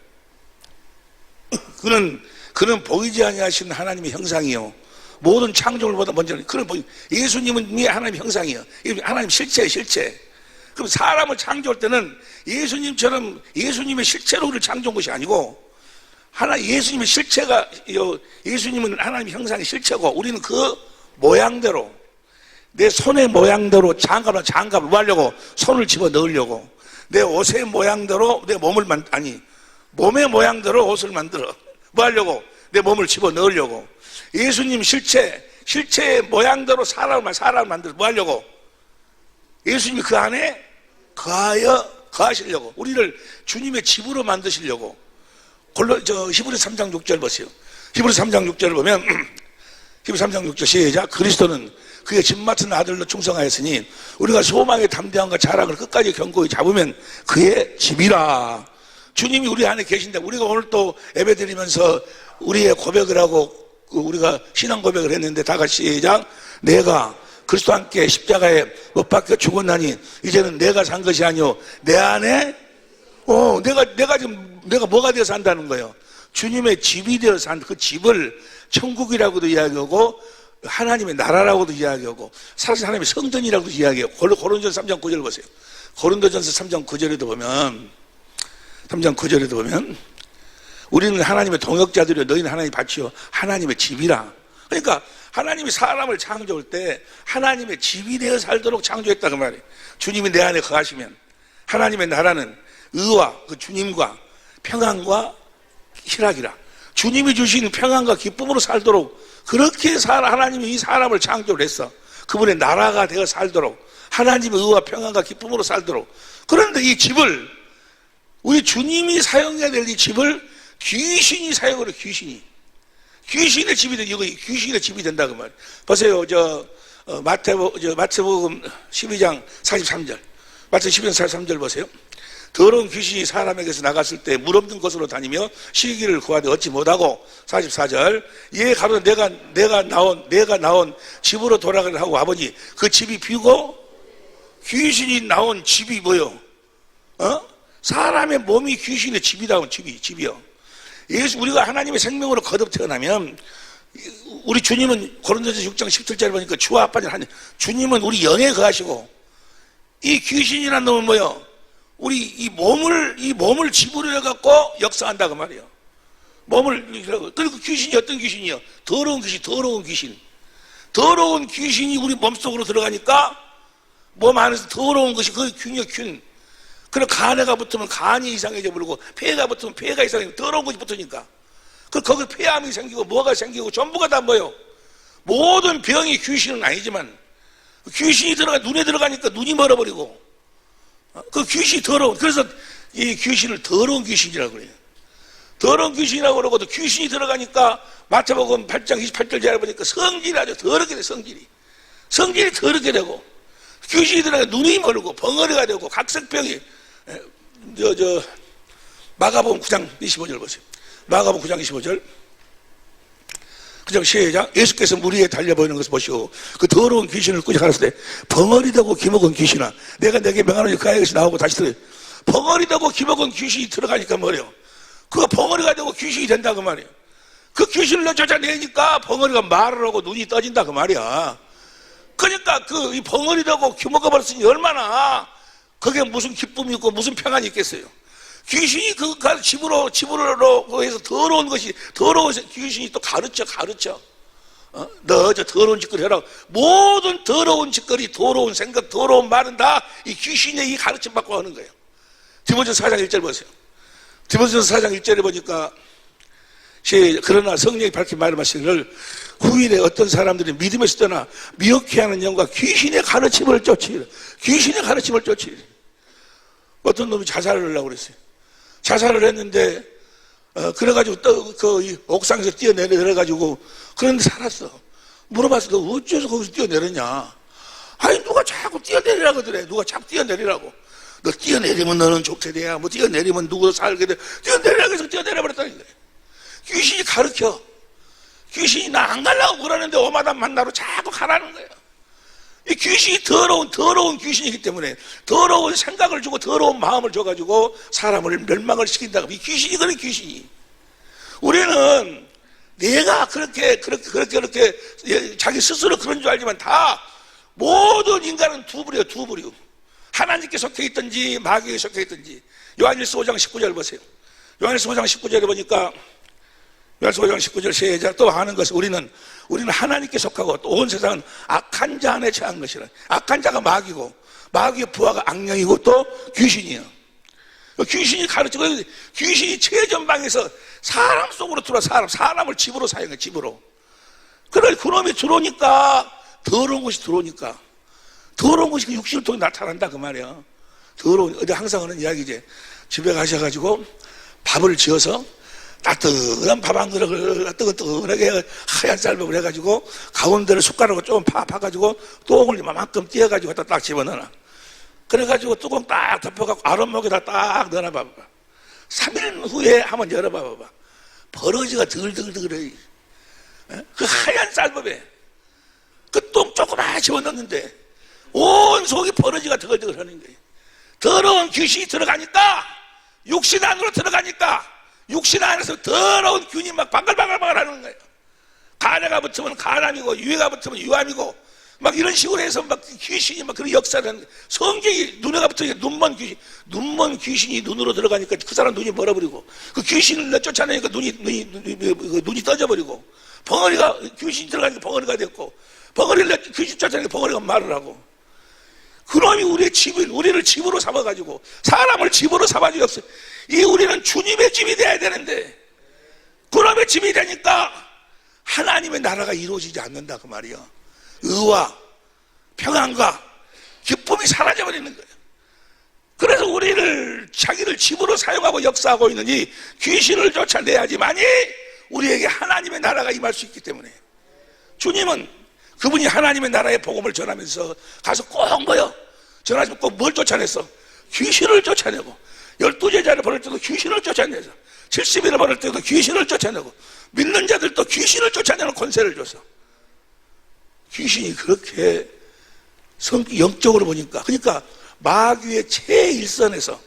그는 보이지 아니하신 하나님의 형상이요 모든 창조물보다 먼저 그는 예수님은 이미 하나님의 형상이요. 하나님 실체. 그럼 사람을 창조할 때는 예수님처럼 예수님의 실체로 우리를 창조한 것이 아니고 예수님의 실체가, 예수님은 하나님의 형상의 실체고 우리는 그 모양대로, 내 손의 모양대로 장갑을 뭐 하려고? 손을 집어 넣으려고. 내 옷의 모양대로 내 몸의 모양대로 옷을 만들어. 뭐 하려고? 내 몸을 집어 넣으려고. 예수님 실체의 모양대로 사람을 만들어. 뭐 하려고? 예수님이 그 안에 거하시려고. 우리를 주님의 집으로 만드시려고. 히브리서 3장 6절 보세요. 히브리서 3장 6절을 보면 히브리서 3장 6절 시작. 그리스도는 그의 집 맡은 아들로 충성하였으니 우리가 소망의 담대함과 자랑을 끝까지 견고히 잡으면 그의 집이라. 주님이 우리 안에 계신다. 우리가 오늘 또 예배드리면서 우리의 고백을 하고 우리가 신앙 고백을 했는데 다 같이 시작. 내가 그리스도와 함께 십자가에 못 박혀 죽었나니 이제는 내가 산 것이 아니오 내 안에 내가 뭐가 되어서 산다는 거예요. 주님의 집이 되어서 산 그 집을 천국이라고도 이야기하고 하나님의 나라라고도 이야기하고 사실 하나님의 성전이라고도 이야기해요. 고린도전서 3장 9절 보세요. 고린도전서 3장 9절에도 보면 우리는 하나님의 동역자들이요 너희는 하나님의 밭이요 하나님의 집이라. 그러니까 하나님이 사람을 창조할 때 하나님의 집이 되어 살도록 창조했다 그 말이에요. 주님이 내 안에 거하시면 하나님의 나라는 의와 그 주님과 평안과 희락이라. 주님이 주신 평안과 기쁨으로 살도록 그렇게 하나님이 이 사람을 창조를 했어. 그분의 나라가 되어 살도록 하나님의 의와 평안과 기쁨으로 살도록. 그런데 이 집을 우리 주님이 사용해야 될 이 집을 귀신이 사용을 해. 귀신의 집이 된 이거 귀신의 집이 된다 그 말. 보세요. 마태복음 12장 43절. 마태복음 12장 43절 보세요. 더러운 귀신이 사람에게서 나갔을 때 물 없는 곳으로 다니며 쉬기를 구하되 얻지 못하고 44절. 얘 가로되 내가 나온 집으로 돌아가려 하고 아버지 그 집이 비고 귀신이 나온 집이 뭐요? 사람의 몸이 귀신의 집이다운 집이요. 예수 우리가 하나님의 생명으로 거듭 태어나면 우리 주님은 고린도전서 6장 17절에 보니까 주와 아빠는 하나님 주님은 우리 영에 거하시고 이 귀신이라는 놈은 뭐요? 우리 이 몸을 집으로 해갖고 역사한다 그 말이에요. 그리고 귀신이 어떤 귀신이요? 더러운 귀신이 우리 몸속으로 들어가니까 몸 안에서 더러운 것이 그 균. 그리고 간에가 붙으면 간이 이상해져 버리고 폐가 붙으면 폐가 이상해져 더러운 것이 붙으니까 거기 폐암이 생기고 뭐가 생기고 전부가 다 뭐요? 모든 병이 귀신은 아니지만 귀신이 눈에 들어가니까 눈이 멀어버리고 그 귀신이 더러운. 그래서 이 귀신을 더러운 귀신이라고 그래요. 더러운 귀신이라고 그러고 또 귀신이 들어가니까 마태복음 8장 28절에 보니까 성질이 아주 더럽게 돼. 성질이 더럽게 되고 귀신이 들어가 눈이 멀고 벙어리가 되고 각색병이 마가복음 9장 25절 보세요. 마가복음 9장 25절. 그냥 시작. 예수께서 물 위에 달려 보이는 것을 보시고 그 더러운 귀신을 꾸짖어 가라사대 벙어리 되고 기먹은 귀신아 내가 내게 명하노니 그 아이에게서 나오고 다시 들어. 벙어리 되고 기먹은 귀신이 들어가니까 뭐래요? 그거 벙어리가 되고 귀신이 된다 그 말이에요. 그 귀신을 쫓아내니까 벙어리가 말을 하고 눈이 떠진다 그 말이야. 그러니까 이 벙어리 되고 기먹어버렸으니 얼마나 그게 무슨 기쁨이 있고 무슨 평안이 있겠어요. 귀신이 집으로 해서 더러운 귀신이 또 가르쳐. 너 저 더러운 짓거리 해라. 모든 더러운 짓거리, 더러운 생각, 더러운 말은 다 이 귀신의 이 가르침 받고 하는 거예요. 디모데전서 4장 1절 보세요. 디모데전서 4장 1절에 보니까 그러나 성령이 밝히 말씀하시기를 후일에 어떤 사람들이 믿음에서 떠나 미혹해 하는 영과 귀신의 가르침을 쫓으리라. 어떤 놈이 자살을 하려고 그랬어요. 자살을 했는데 그래가지고 이 옥상에서 뛰어내려가지고 그런데 살았어. 물어봤어. 너 어째서 거기서 뛰어내렸냐? 아니 누가 자꾸 뛰어내리라고 그래. 누가 자꾸 뛰어내리라고. 너 뛰어내리면 너는 좋게 돼야 뭐 뛰어내리면 누구도 살게 돼. 뛰어내리라고 해서 뛰어내려버렸다는 거예요. 귀신이 가르쳐. 귀신이 나 안 가려고 그러는데 오마담 만나러 자꾸 가라는 거예요. 이 귀신이 더러운 귀신이기 때문에 더러운 생각을 주고 더러운 마음을 줘가지고 사람을 멸망을 시킨다고. 이 귀신이 그런 귀신이. 우리는 내가 그렇게 자기 스스로 그런 줄 알지만 다 모든 인간은 두 부류. 하나님께 속해 있든지 마귀에 속해 있든지. 요한일서 5장 19절 보세요. 요한일서 5장 19절에 보니까 요한일서 5장 19절 시작. 또 하는 것은 우리는 하나님께 속하고 또 온 세상은 악한 자 안에 처한 것이라. 악한 자가 마귀고 마귀의 부하가 악령이고 또 귀신이에요. 귀신이 가르치고 귀신이 최전방에서 사람 속으로 들어와 사람을 집으로 사용해. 집으로. 그래 그놈이 들어오니까 더러운 것이 그 육신을 통해 나타난다 그 말이야. 더러운. 항상 하는 이야기지. 집에 가셔가지고 밥을 지어서 따뜻한 밥 한 그릇을 뜨끈뜨끈하게 하얀 쌀밥을 해가지고 가운데를 숟가락으로 좀 파가지고 똥을 이만큼 띄어가지고 갖다 딱 집어넣어. 그래가지고 뚜껑 딱 덮어갖고 아랫목에다 딱 넣어놔봐. 3일 후에 한번 열어봐봐. 버러지가 덜덜덜해. 그 하얀 쌀밥에 그 똥 조그만 집어넣는데 온 속이 버러지가 덜덜 하는 거예요. 더러운 귀신이 들어가니까, 육신 안으로 들어가니까 육신 안에서 더러운 균이 막 바글바글 하는 거예요. 가래가 붙으면 가람이고 유해가 붙으면 유암이고 막 이런 식으로 해서 막 귀신이 막 그런 역사를 하는 거예요. 성경이 눈에가 붙으니까 눈먼 귀신이 눈으로 들어가니까 그 사람 눈이 멀어버리고, 그 귀신을 쫓아내니까 눈이 떠져버리고, 벙어리가 귀신이 들어가니까 벙어리가 됐고, 벙어리를 귀신 쫓아내니까 벙어리가 말을 하고, 그놈이 우리를 집으로 삼아가지고 사람을 집으로 삼아주고 없어요. 이 우리는 주님의 집이 돼야 되는데 그놈의 집이 되니까 하나님의 나라가 이루어지지 않는다 그 말이야. 의와 평안과 기쁨이 사라져버리는 거예요. 그래서 자기를 집으로 사용하고 역사하고 있는 이 귀신을 쫓아내야지만이 우리에게 하나님의 나라가 임할 수 있기 때문에, 주님은 그분이 하나님의 나라의 복음을 전하면서 가서 꼭 전하시면 꼭 뭘 쫓아냈어? 귀신을 쫓아내고, 12제자를 보낼 때도 귀신을 쫓아내서, 70일을 보낼 때도 귀신을 쫓아내고, 믿는 자들도 귀신을 쫓아내는 권세를 줬어. 귀신이 그렇게 영적으로 보니까, 그러니까 마귀의 최일선에서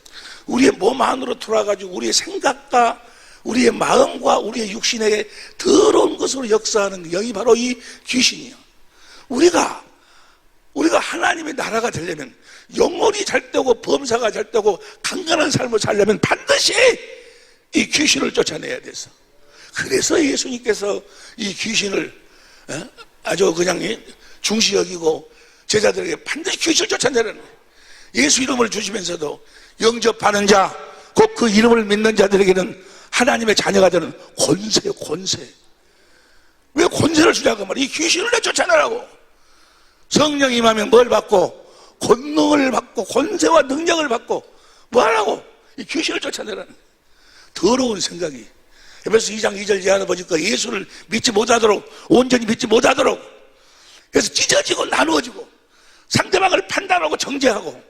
우리의 몸 안으로 들어와가지고 우리의 생각과 우리의 마음과 우리의 육신에게 더러운 것으로 역사하는 영이 바로 이 귀신이에요. 우리가 하나님의 나라가 되려면, 영혼이 잘 되고 범사가 잘 되고 강건한 삶을 살려면 반드시 이 귀신을 쫓아내야 돼서, 그래서 예수님께서 이 귀신을 아주 그냥 중시 여기고 제자들에게 반드시 귀신을 쫓아내라는 거예요. 예수 이름을 주시면서도 영접하는 자, 곧 그 이름을 믿는 자들에게는 하나님의 자녀가 되는 권세요, 권세. 왜 권세를 주냐고 말이야. 이 귀신을 쫓아내라고. 성령 임하면 뭘 받고? 권능을 받고 권세와 능력을 받고 뭐 하라고? 이 귀신을 쫓아내라는 거예요. 더러운 생각이. 에베소 2장 2절 이하를 보니까 예수를 믿지 못하도록, 온전히 믿지 못하도록 그래서 찢어지고 나누어지고, 상대방을 판단하고 정죄하고,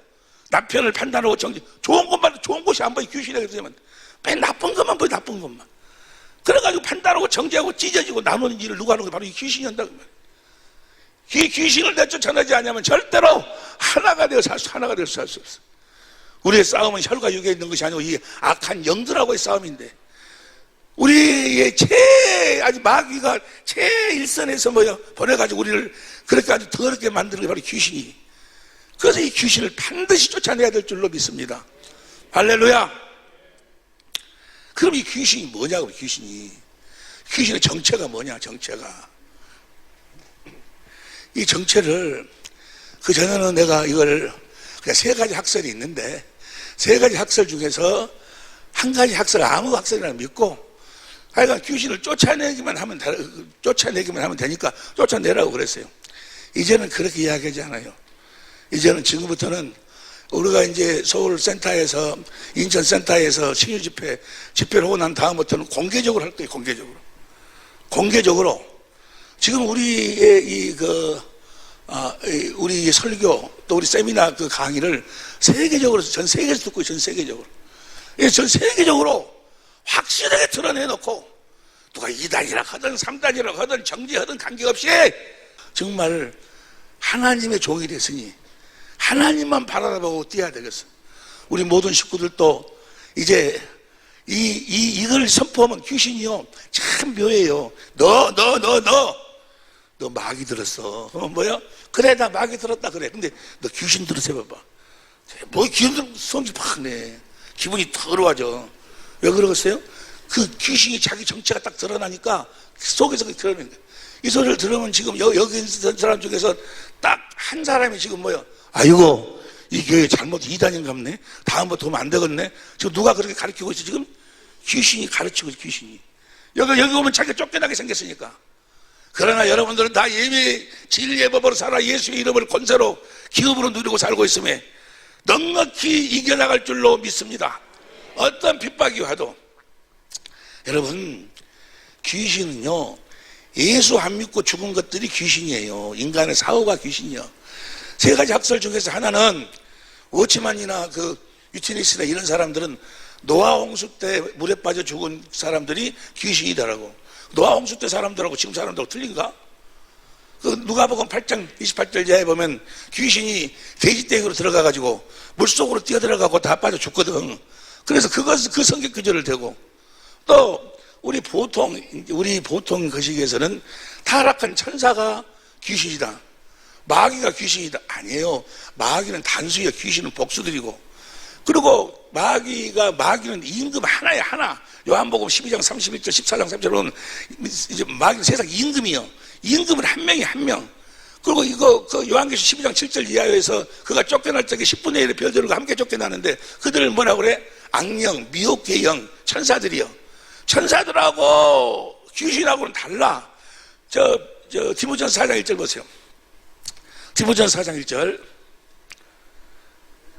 남편을 판단하고 정죄, 좋은 것만, 좋은 것이 안 보여. 귀신에게 되면 맨 나쁜 것만 보여. 나쁜 것만. 그래가지고 판단하고 정죄하고 찢어지고 나누는 일을 누가 하는 거야? 바로 이 귀신이 한다고 말이야. 이 귀신을 내쫓아내지 않으면 절대로 하나가 되어 살 수 없어. 우리의 싸움은 혈과 육에 있는 것이 아니고 이 악한 영들하고의 싸움인데, 우리의 아주 마귀가 최일선에서 보내가지고 우리를 그렇게 아주 더럽게 만드는 게 바로 귀신이. 그래서 이 귀신을 반드시 쫓아내야 될 줄로 믿습니다. 할렐루야. 그럼 이 귀신이 뭐냐고, 귀신의 정체가 뭐냐, 정체가. 이 정체를, 그 전에는 내가 이걸 그냥 3가지 학설이 있는데, 3가지 학설 중에서 한 가지 학설, 아무 학설이나 믿고, 하여간 귀신을 쫓아내기만 하면 되니까 쫓아내라고 그랬어요. 이제는 그렇게 이야기하지 않아요. 이제는 지금부터는 우리가 이제 서울 센터에서, 인천 센터에서 신유 집회를 하고 난 다음부터는 공개적으로 할 거예요, 공개적으로. 지금 우리의 우리 설교, 또 우리 세미나 그 강의를 세계적으로, 전 세계에서 듣고 있어요, 전 세계적으로 확실하게 드러내놓고, 누가 2단이라 하든 3단이라 하든 정죄하든 관계없이 정말 하나님의 종이 됐으니 하나님만 바라보고 뛰어야 되겠어. 우리 모든 식구들도 이제 이걸 선포하면 귀신이요, 참 묘해요. 너 마귀 들었어. 뭐야? 그래, 나 마귀 들었다 그래. 근데 너 귀신 들었어 봐봐. 뭐 귀신 들으면 성질 팍 내. 기분이 더러워져. 왜 그러겠어요? 그 귀신이 자기 정체가 딱 드러나니까 속에서 드러내는 거예요. 이 소리를 들으면 지금 여기 있는 사람 중에서 딱 한 사람이 지금 뭐야? 아이고, 이 교회 잘못 2단인 갑네? 다음부터 오면 안 되겠네? 지금 누가 그렇게 가르치고 있어? 지금 귀신이 가르치고 있어, 귀신이. 여기 오면 자기가 쫓겨나게 생겼으니까. 그러나 여러분들은 다 예배, 진리의 법으로 살아 예수의 이름을 권세로 기업으로 누리고 살고 있음에 넉넉히 이겨나갈 줄로 믿습니다. 어떤 핍박이 와도 여러분, 귀신은요, 예수 안 믿고 죽은 것들이 귀신이에요. 인간의 사후가 귀신이요. 세 가지 학설 중에서 하나는 워치만이나 그 유티니스나 이런 사람들은 노아 홍수 때 물에 빠져 죽은 사람들이 귀신이더라고. 노아 홍수 때 사람들하고 지금 사람들하고 틀린가? 그 누가복음 8장 28절 이하에 보면 귀신이 돼지떼기로 들어가가지고 물속으로 뛰어들어가고 다 빠져 죽거든. 그래서 그 성경 구절을 대고, 또 우리 보통 거시기에서는 타락한 천사가 귀신이다, 마귀가 귀신이다. 아니에요. 마귀는 단수예요. 귀신은 복수들이고. 그리고 마귀는 임금 하나야, 하나. 요한복음 12장 31절 14장 3절에 보면 이제 마귀는 세상 임금이요. 임금은 한 명이 한 명. 그리고 이거 그 요한계시 12장 7절 이하에서 그가 쫓겨날 적에 10분의 1의 별들과 함께 쫓겨나는데 그들을 뭐라고 그래? 악령, 미혹의 영, 천사들이요. 천사들하고 귀신하고는 달라. 디모전서 4장 1절 보세요. 디모전서 4장 1절.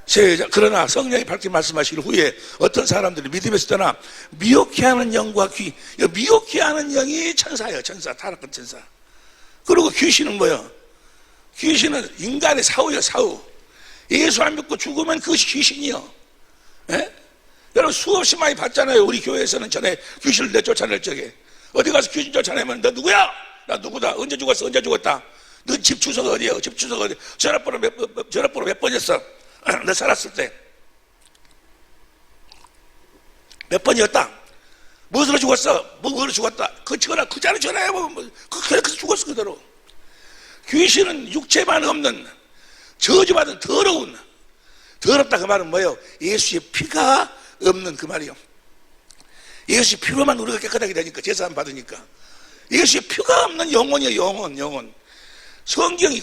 시작. 그러나 성령이 밝게 말씀하시길 후에 어떤 사람들이 믿음에서 떠나 미혹해 하는 영과 미혹해 하는 영이 천사예요. 천사, 타락한 천사. 그리고 귀신은 뭐예요? 귀신은 인간의 사후예요. 사후. 예수 안 믿고 죽으면 그것이 귀신이요. 예? 여러분 수없이 많이 봤잖아요. 우리 교회에서는 전에 귀신을 내쫓아낼 적에 어디 가서 귀신 쫓아내면 너 누구야? 나 누구다? 언제 죽었어? 언제 죽었다? 너 집 주소가 어디예요? 집 주소가 어디? 전화번호 몇 번이었어? 너 살았을 때 몇 번이었다? 무엇으로 죽었어? 뭐로 죽었다? 그 자리 전화해보면 그래서 죽었어 그대로. 귀신은 육체만 없는 저주받은 더럽다 그 말은 뭐예요? 예수의 피가 없는 그 말이요. 예수의 피로만 우리가 깨끗하게 되니까, 제사함 받으니까. 예수의 피가 없는 영혼이요. 영혼. 성경이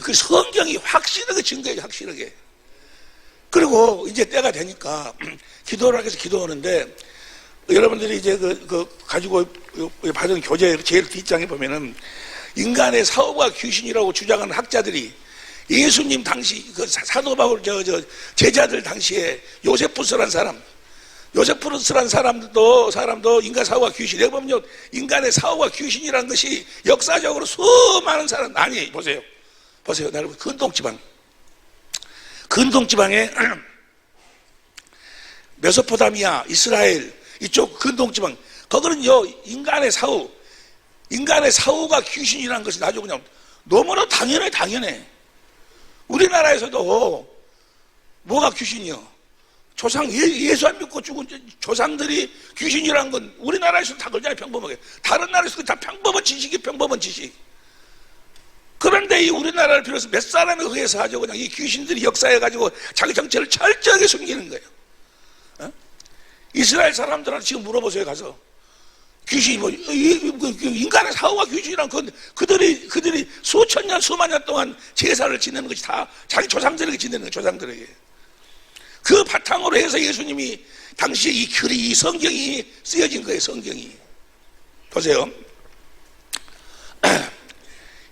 확실하게 증거해요. 확실하게. 그리고 이제 때가 되니까 기도를 하기 위해서 기도하는데, 여러분들이 이제 가지고 받은 교재 제일 뒷장에 보면은 인간의 사후가 귀신이라고 주장하는 학자들이 예수님 당시 그 사도 바울 제자들 당시에 요세푸스란 사람도 인간 사후가 귀신. 여기 보면요, 인간의 사후가 귀신이라는 것이 역사적으로 수많은 사람, 아니 보세요 여러분, 근동지방에 메소포타미아, 이스라엘 이쪽 근동지방, 거기는요 인간의 사후가 귀신이라는 것이 아주 그냥 너무나 당연해. 우리나라에서도 뭐가 귀신이요? 예수 안 믿고 죽은 조상들이 귀신이란 건 우리나라에서도 다 그러잖아요. 평범하게. 다른 나라에서도 다 평범한 지식. 그런데 이 우리나라를 비롯해서 몇 사람에 의해서 아주 그냥 이 귀신들이 역사해가지고 자기 정체를 철저하게 숨기는 거예요. 어? 이스라엘 사람들한테 지금 물어보세요. 가서 귀신이 인간의 사후가 귀신이란 건 그들이 수천 년 수만 년 동안 제사를 지내는 것이 다 자기 조상들에게 지내는 거예요. 조상들에게. 그 바탕으로 해서 예수님이 당시에 이 성경이 쓰여진 거예요. 성경이. 보세요.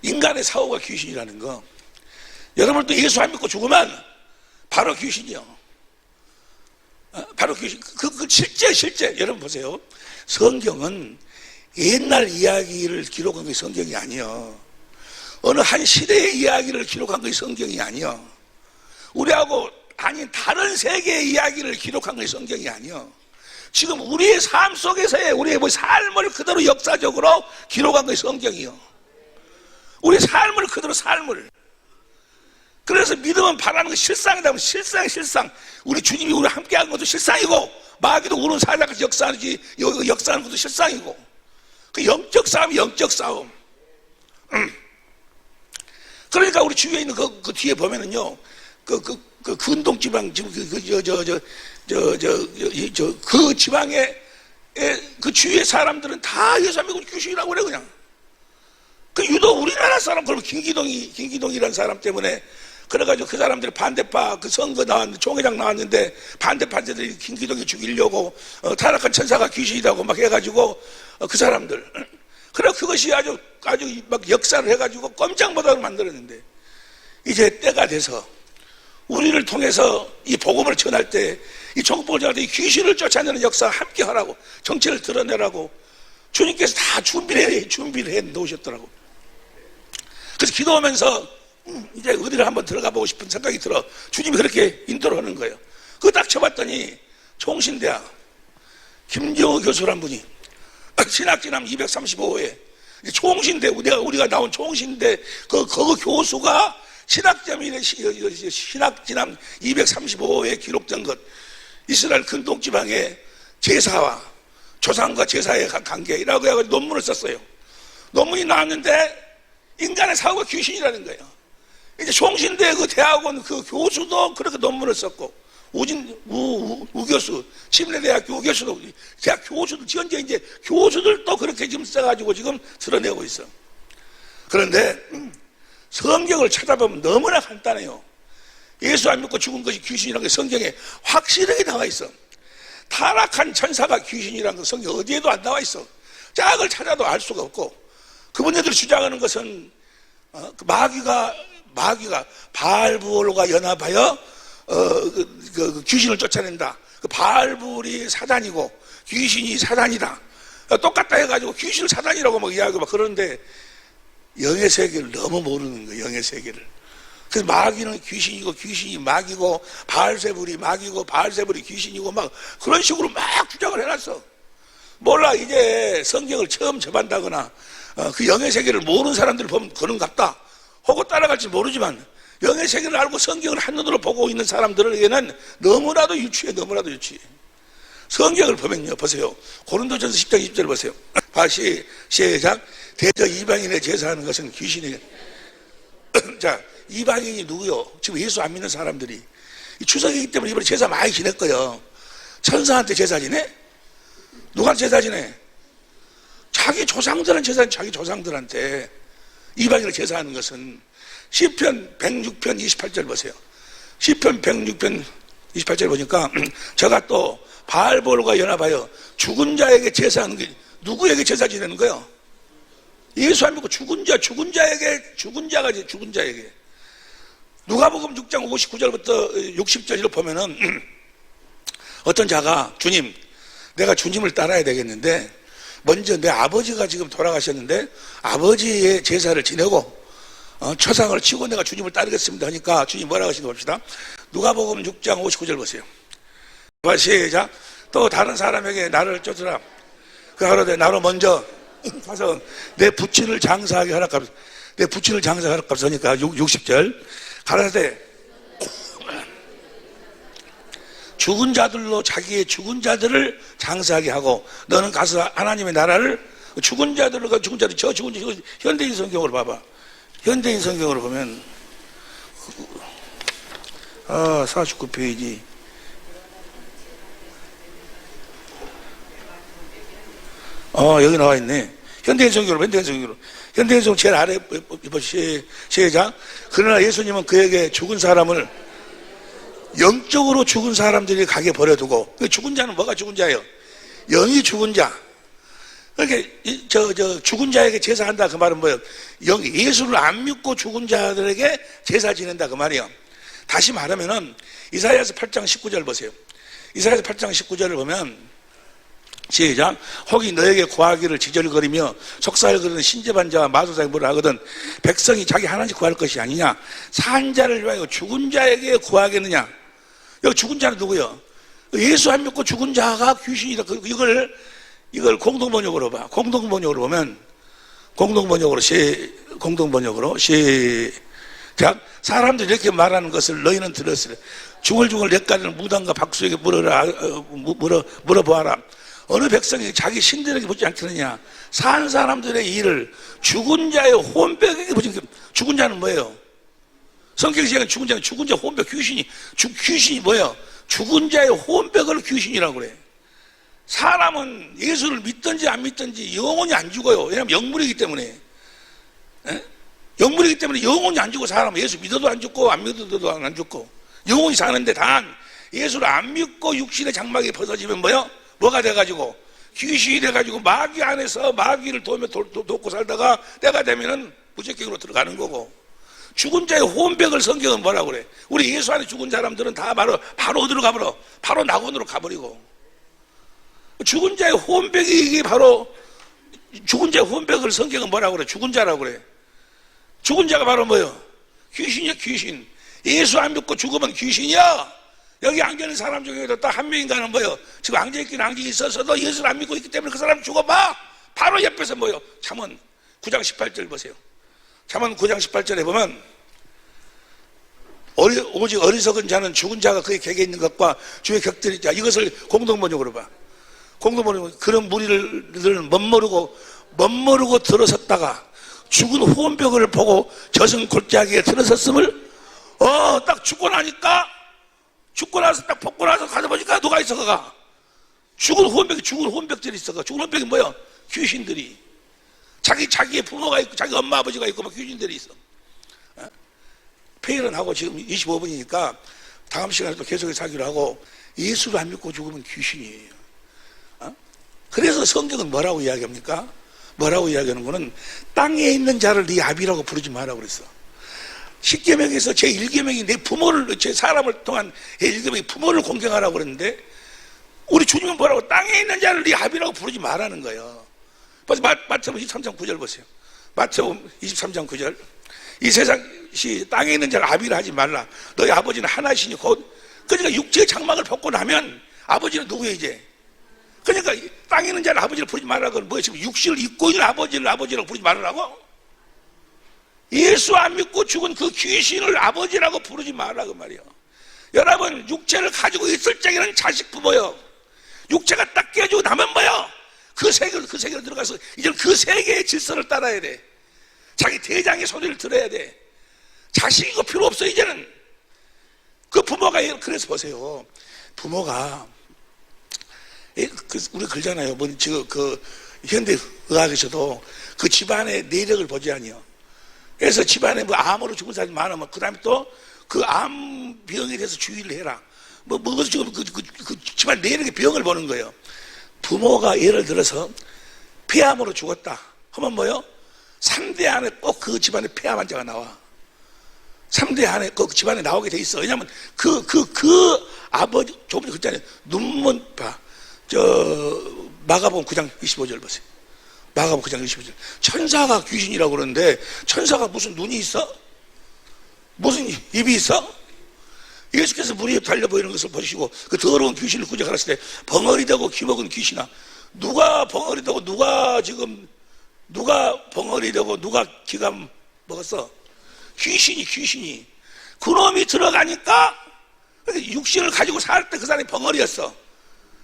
인간의 사후가 귀신이라는 거. 여러분도 예수 안 믿고 죽으면 바로 귀신이요. 바로 귀신. 실제. 여러분 보세요. 성경은 옛날 이야기를 기록한 게 성경이 아니요. 어느 한 시대의 이야기를 기록한 게 성경이 아니요. 우리하고 아닌 다른 세계의 이야기를 기록한 게 성경이 아니요. 지금 우리의 삶 속에서의 우리의 삶을 그대로 역사적으로 기록한 게 성경이요. 우리 삶을 그대로 삶을. 그래서 믿음은 바라는 거 실상이다. 실상. 우리 주님이 우리 함께한 것도 실상이고, 마귀도 우는 사자같이 역사하는 것도 실상이고. 그 영적 싸움. 그러니까 우리 주위에 있는 그 뒤에 보면은요, 그 근동지방 지금 그 지방에 그 주위의 사람들은 다 예수 안 믿고 귀신이라고 그래 그냥. 그 유독 우리나라 사람, 그러면 김기동이라는 사람 때문에 그래가지고 그 사람들이 반대파 그 선거 나왔는데 총회장 나왔는데 반대파들이 김기동이 죽이려고 타락한 천사가 귀신이라고 막 해가지고 그 사람들. 그래 그것이 아주 막 역사를 해가지고 꼼짝못하게 만들었는데, 이제 때가 돼서 우리를 통해서 이 복음을 전할 때, 이 정복을 전할 때 이 귀신을 쫓아내는 역사 함께 하라고, 정체를 드러내라고 주님께서 다 준비를 해 놓으셨더라고. 그래서 기도하면서 이제 어디를 한번 들어가 보고 싶은 생각이 들어. 주님이 그렇게 인도를 하는 거예요. 그거 딱 쳐봤더니 총신대학 김정우 교수란 분이 신학진암 235호에 총신대, 우리가 나온 총신대 그 교수가 신학진암 235호에 기록된 것, 이스라엘 근동지방의 제사와 조상과 제사의 관계라고 해가지고 논문을 썼어요. 논문이 나왔는데 인간의 사고가 귀신이라는 거예요. 이제 총신대 그 대학원 그 교수도 그렇게 논문을 썼고, 우 교수, 침례대학교 우 교수도, 대학 교수들, 현재 이제 교수들도 그렇게 지금 써가지고 지금 드러내고 있어. 그런데 성경을 찾아보면 너무나 간단해요. 예수 안 믿고 죽은 것이 귀신이라는 게 성경에 확실하게 나와 있어. 타락한 천사가 귀신이라는 거 성경 어디에도 안 나와 있어. 짝을 찾아도 알 수가 없고, 그분들이 주장하는 것은 마귀가 바알부올과 연합하여 그 귀신을 쫓아낸다. 그 바알부올이 사단이고 귀신이 사단이다. 똑같다 해가지고 귀신을 사단이라고 막 이야기하고 막 그러는데, 영의 세계를 너무 모르는 거예요. 영의 세계를. 그래서 마귀는 귀신이고 귀신이 마귀고 바알세불이 마귀고 바알세불이 귀신이고 막 그런 식으로 막 주장을 해놨어. 몰라. 이제 성경을 처음 접한다거나 그 영의 세계를 모르는 사람들을 보면 그런갑다 하고 따라갈지 모르지만, 영의 세계를 알고 성경을 한눈으로 보고 있는 사람들에게는 너무나도 유치해. 너무나도 유치해. 성경을 보면요, 보세요. 고린도전서 10장 20절 보세요. 다시 시작. 대저 이방인의 제사하는 것은 귀신이에요. 자, 이방인이 누구요? 지금 예수 안 믿는 사람들이 추석이기 때문에 이번에 제사 많이 지낼 거예요. 천사한테 제사 지내? 누구한테 제사 지내? 자기 조상들한테 제사, 자기 조상들한테. 이방인을 제사하는 것은 시편 106편 28절 보세요. 시편 106편 28절 보니까 저가 또 바알볼과 연합하여 죽은 자에게 제사하는 게, 누구에게 제사 지내는 거예요? 예수 안 믿고 죽은 자에게. 누가복음 6장 59절부터 60절로 보면은 어떤 자가, 주님, 내가 주님을 따라야 되겠는데 먼저 내 아버지가 지금 돌아가셨는데 아버지의 제사를 지내고 초상을 치고 내가 주님을 따르겠습니다 하니까 주님 뭐라고 하시는지 봅시다. 누가복음 6장 59절 보세요. 시작. 또 다른 사람에게 나를 쫓으라. 그 하루에 나로 먼저 가서 내 부친을 장사하게 하라값, 내 부친을 장사하게 하라값 하니까 60절. 가라사대 죽은 자들로 자기의 죽은 자들을 장사하게 하고, 너는 가서 하나님의 나라를 죽은 자들, 저 죽은 자, 현대인 성경으로 봐봐. 현대인 성경으로 보면 49페이지. 여기 나와 있네. 현대인 성경으로. 현대인 성경 제일 아래 시작. 그러나 예수님은 그에게 죽은 사람을, 영적으로 죽은 사람들이 가게 버려두고, 죽은 자는 뭐가 죽은 자예요? 영이 죽은 자. 그러니까 죽은 자에게 제사한다 그 말은 뭐예요? 예수를 안 믿고 죽은 자들에게 제사 지낸다 그 말이에요. 다시 말하면은 이사야서 8장 19절 보세요. 이사야서 8장 19절을 보면 시작. 혹이 너에게 구하기를 지절거리며 속살거리는 신접한 자와 마술사에게 뭐라 하거든. 백성이 자기 하나씩 구할 것이 아니냐. 산 자를 위하여 죽은 자에게 구하겠느냐. 여기 죽은 자는 누구요? 예수 안 믿고 죽은 자가 귀신이다. 이걸 공동번역으로 봐. 공동번역으로 보면, 공동번역으로 시작. 사람들이 이렇게 말하는 것을 너희는 들었으래. 중얼중얼 냇가리는 무당과 박수에게 물어보아라. 어느 백성이 자기 신들에게 묻지 않겠느냐. 산 사람들의 일을 죽은 자의 혼백에게 묻지 않겠느냐. 죽은 자는 뭐예요? 성경이 얘기하는 죽은 자는 죽은 자 혼백, 귀신이 뭐예요? 죽은 자의 혼백을 귀신이라고 그래. 사람은 예수를 믿든지 안 믿든지 영원히 안 죽어요. 왜냐하면 영물이기 때문에. 영물이기 때문에 영원히 안 죽고, 사람은 예수 믿어도 안 죽고 안 믿어도 안 죽고 영원히 사는데, 단 예수를 안 믿고 육신의 장막이 벗어지면 뭐가 돼가지고 귀신이 돼가지고 마귀 안에서 마귀를 돕고 살다가 때가 되면은 무적격으로 들어가는 거고, 죽은 자의 혼백을 성경은 뭐라고 그래? 우리 예수 안에 죽은 사람들은 다 바로 어디로 가버려? 바로 낙원으로 가버리고, 죽은 자의 혼백이 이게 바로 죽은 자 후원백을 성경은 뭐라고 그래? 죽은 자라고 그래. 죽은 자가 바로 뭐요? 귀신이야, 귀신. 예수 안 믿고 죽으면 귀신이야. 여기 앉아있는 사람 중에도 딱 한 명인가는 뭐요? 지금 앉아있긴 앉아 있어서도 예수를 안 믿고 있기 때문에 그 사람 죽어봐. 바로 옆에서 뭐요? 잠언 9장 18절 보세요. 잠언 9장 18절에 보면 오직 어리석은 자는 죽은 자가 그의 객에 있는 것과 주의 격들이 자 이것을 공동번역으로 봐. 공동번역 그런 무리를 멋모르고 들어섰다가 죽은 후원벽을 보고 저승 골짜기에 들어섰음을 딱 죽고 나서 딱 벗고 나서 가서 보니까 누가 있어 그가 죽은 후원벽들이 있어. 죽은 후원벽이 뭐야? 귀신들이 자기의 부모가 있고 자기 엄마 아버지가 있고 막 귀신들이 있어. 회의는 하고 지금 25분이니까 다음 시간에 또 계속해서 하기로 하고 예수를 안 믿고 죽으면 귀신이에요. 그래서 성경은 뭐라고 이야기합니까? 뭐라고 이야기하는 거는 땅에 있는 자를 네 아비라고 부르지 마라고 그랬어. 10계명에서 제1계명이 내 부모를 제 사람을 통한 제1계명이 부모를 공경하라고 그랬는데 우리 주님은 뭐라고 땅에 있는 자를 네 아비라고 부르지 말라는 거예요. 마태복음 23장 9절 보세요. 마태복음 23장 9절 이 세상이 땅에 있는 자를 아비라 하지 말라. 너희 아버지는 하나시니 곧 그러니까 육체의 장막을 벗고 나면 아버지는 누구예요 이제? 그러니까 땅에 있는 자를 아버지를 부르지 말라고 뭐예요? 지금 육신을 입고 있는 아버지를 아버지라고 부르지 말라고? 예수 안 믿고 죽은 그 귀신을 아버지라고 부르지 말라고 말이에요. 여러분 육체를 가지고 있을 적에는 자식 부모요. 육체가 딱 깨지고 나면 뭐요? 그 세계로 들어가서 이제 그 세계의 질서를 따라야 돼. 자기 대장의 소리를 들어야 돼. 자식이고 필요 없어 이제는. 그 부모가 그래서 보세요. 부모가 우리 그러잖아요. 뭐 지금 그 현대 의학에서도 그 집안의 내력을 보지 아니요. 그래서 집안에 뭐 암으로 죽은 사람이 많으면 그 다음에 또 그 암병에 대해서 주의를 해라. 그것도 지금 그 집안 내력의 병을 보는 거예요. 부모가 예를 들어서 폐암으로 죽었다 하면 뭐요? 3대 안에 꼭 그 집안에 폐암 환자가 나와. 3대 안에 꼭 집안에 나오게 돼 있어. 왜냐면 그 아버지 조금 전에 그랬잖아요. 눈먼파 마가복음 9장 25절 보세요. 마가복음 9장 25절. 천사가 귀신이라고 그러는데 천사가 무슨 눈이 있어? 무슨 입이 있어? 예수께서 물 위에 달려 보이는 것을 보시고 그 더러운 귀신을 구제하셨을 때 벙어리 되고 기먹은 귀신아 누가 벙어리 되고 누가 벙어리 되고 누가 기가 먹었어? 귀신이 그놈이 들어가니까 육신을 가지고 살 때 그 사람이 벙어리였어.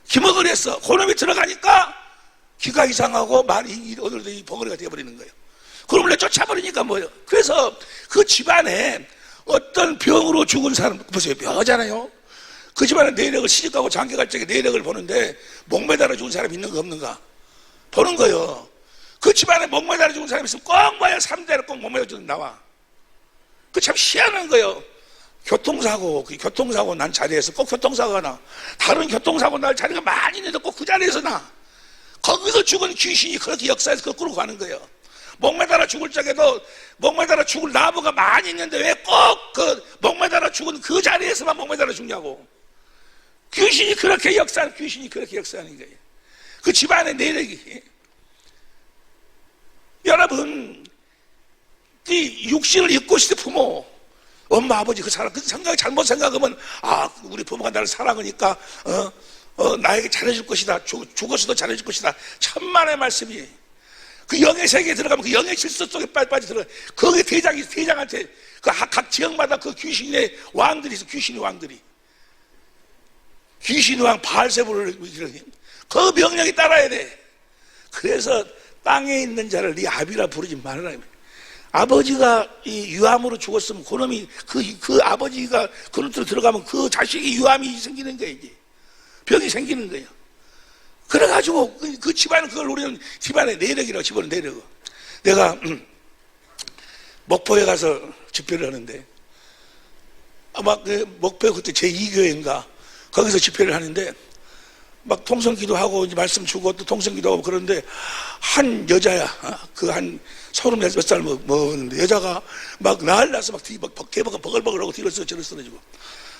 기먹으리였어. 그놈이 들어가니까 귀가 이상하고 말이 오늘도 이 벙어리가 되어버리는 거예요. 그놈을 쫓아버리니까 뭐예요? 그래서 그 집안에 어떤 병으로 죽은 사람 보세요. 묘하잖아요. 그 집안에 내력을 시집가고 장가갈 적에 내력을 보는데 목매달아 죽은 사람이 있는가 없는가 보는 거예요. 그 집안에 목매달아 죽은 사람이 있으면 꼭 뭐야 3대를 꼭 목매달아 죽은 나와. 그 참 희한한 거예요. 교통사고 난 자리에서 꼭 교통사고가 나. 다른 교통사고 날 자리가 많이 있는데 꼭 그 자리에서 나. 거기서 죽은 귀신이 그렇게 역사에서 거꾸로 가는 거예요. 목매달아 죽을 적에도 목매달아 죽을 나무가 많이 있는데 왜 꼭 그 목매달아 죽은 그 자리에서만 목매달아 죽냐고. 귀신이 그렇게 역사하는 거예요. 그 집안의 내력이. 여러분 이 육신을 입고 있을 때 부모 엄마 아버지 그 생각이 잘못 생각하면 우리 부모가 나를 사랑하니까 나에게 잘해줄 것이다. 죽어서도 잘해줄 것이다. 천만의 말씀이. 그 영의 세계에 들어가면 그 영의 질서 속에 빠져 들어가. 거기 대장한테 각 지역마다 그 귀신의 왕들이 있어. 귀신의 왕 바알세불을 그 명령에 따라야 돼. 그래서 땅에 있는 자를 네 아비라 부르지 말라. 아버지가 이 유암으로 죽었으면 그놈이 그 아버지가 그놈으로 들어가면 그 자식이 유암이 생기는 거예요. 이제 병이 생기는 거예요. 그래가지고 그 집안은 그걸 우리는 집안의 내력이라고 집어넣는 내력. 내가 목포에 가서 집회를 하는데 아마 목포 그때 제2교회인가 거기서 집회를 하는데 막 통성기도하고 이제 말씀 주고 또 통성기도하고 그러는데 한 여자야 그 한 30몇 살 먹었는데 여자가 막 난리나서 막 개버글버글하고 뒤로 저를 쓰러지고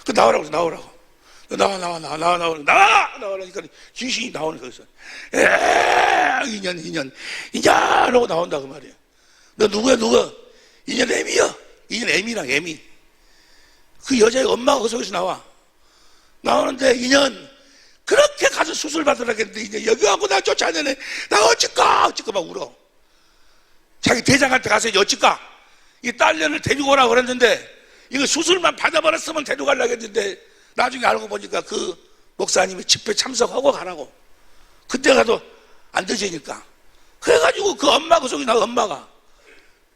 그 나오라고 나오니까 귀신이 나오는 거였어. 인연 하고 나온다 그 말이야. 너 누구야? 인연 애미야. 인연 애미랑 애미. 그 여자의 엄마가 그 속에서 나오는데 인연 그렇게 가서 수술 받으라 했는데 인연 여기 와고 나 쫓아내네. 나 어찌까 막 울어. 자기 대장한테 가서 어찌까 이 딸년을 데리고 오라고 그랬는데 이거 수술만 받아버렸으면 데리고 가려고 했는데 나중에 알고 보니까 그 목사님이 집회 참석하고 가라고. 그때 가도 안 되지니까. 그래가지고 그 엄마 그 속에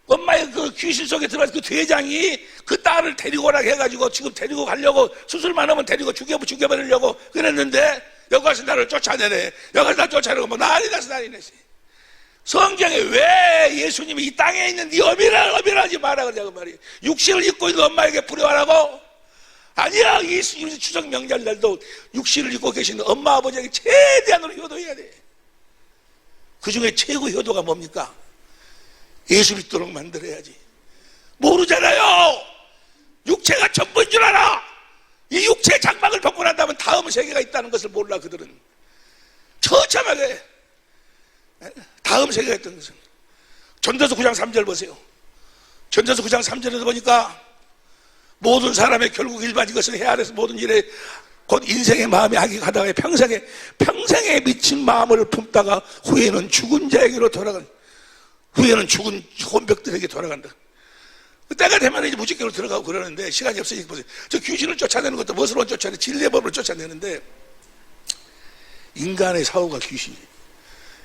엄마의 그 귀신 속에 들어가서 그 대장이 그 딸을 데리고 오라고 해가지고 지금 데리고 가려고 수술만 하면 데리고 죽여버리려고 그랬는데 여기 가서 나를 쫓아내네. 여기 가서 나 쫓아내고 뭐 난리 났어. 성경에 왜 예수님이 이 땅에 있는 네 어미라지 마라 그러냐고 말이에요. 육신을 입고 있는 엄마에게 불효하라고? 아니야. 예수님 추석 명절 날도 육신을 입고 계시는 엄마 아버지에게 최대한으로 효도해야 돼. 그 중에 최고 효도가 뭡니까? 예수 믿도록 만들어야지. 모르잖아요. 육체가 전부인 줄 알아. 이 육체의 장막을 벗고 난 다음에 다음 세계가 있다는 것을 몰라. 그들은 처참하게 다음 세계가 있다는 것은. 전도서 9장 3절 보세요. 전도서 9장 3절에서 보니까 모든 사람의 결국 일반인 것은 해 아래서 모든 일에 곧 인생의 마음이 하기 가다가 평생에 미친 마음을 품다가 후에는 죽은 자에게로 후에는 죽은 혼백들에게 돌아간다. 때가 되면 이제 무직교로 들어가고 그러는데 시간이 없으니까 보세요. 저 귀신을 쫓아내는 것도 무엇으로 쫓아내? 진리법으로 쫓아내는데 인간의 사고가 귀신이에요.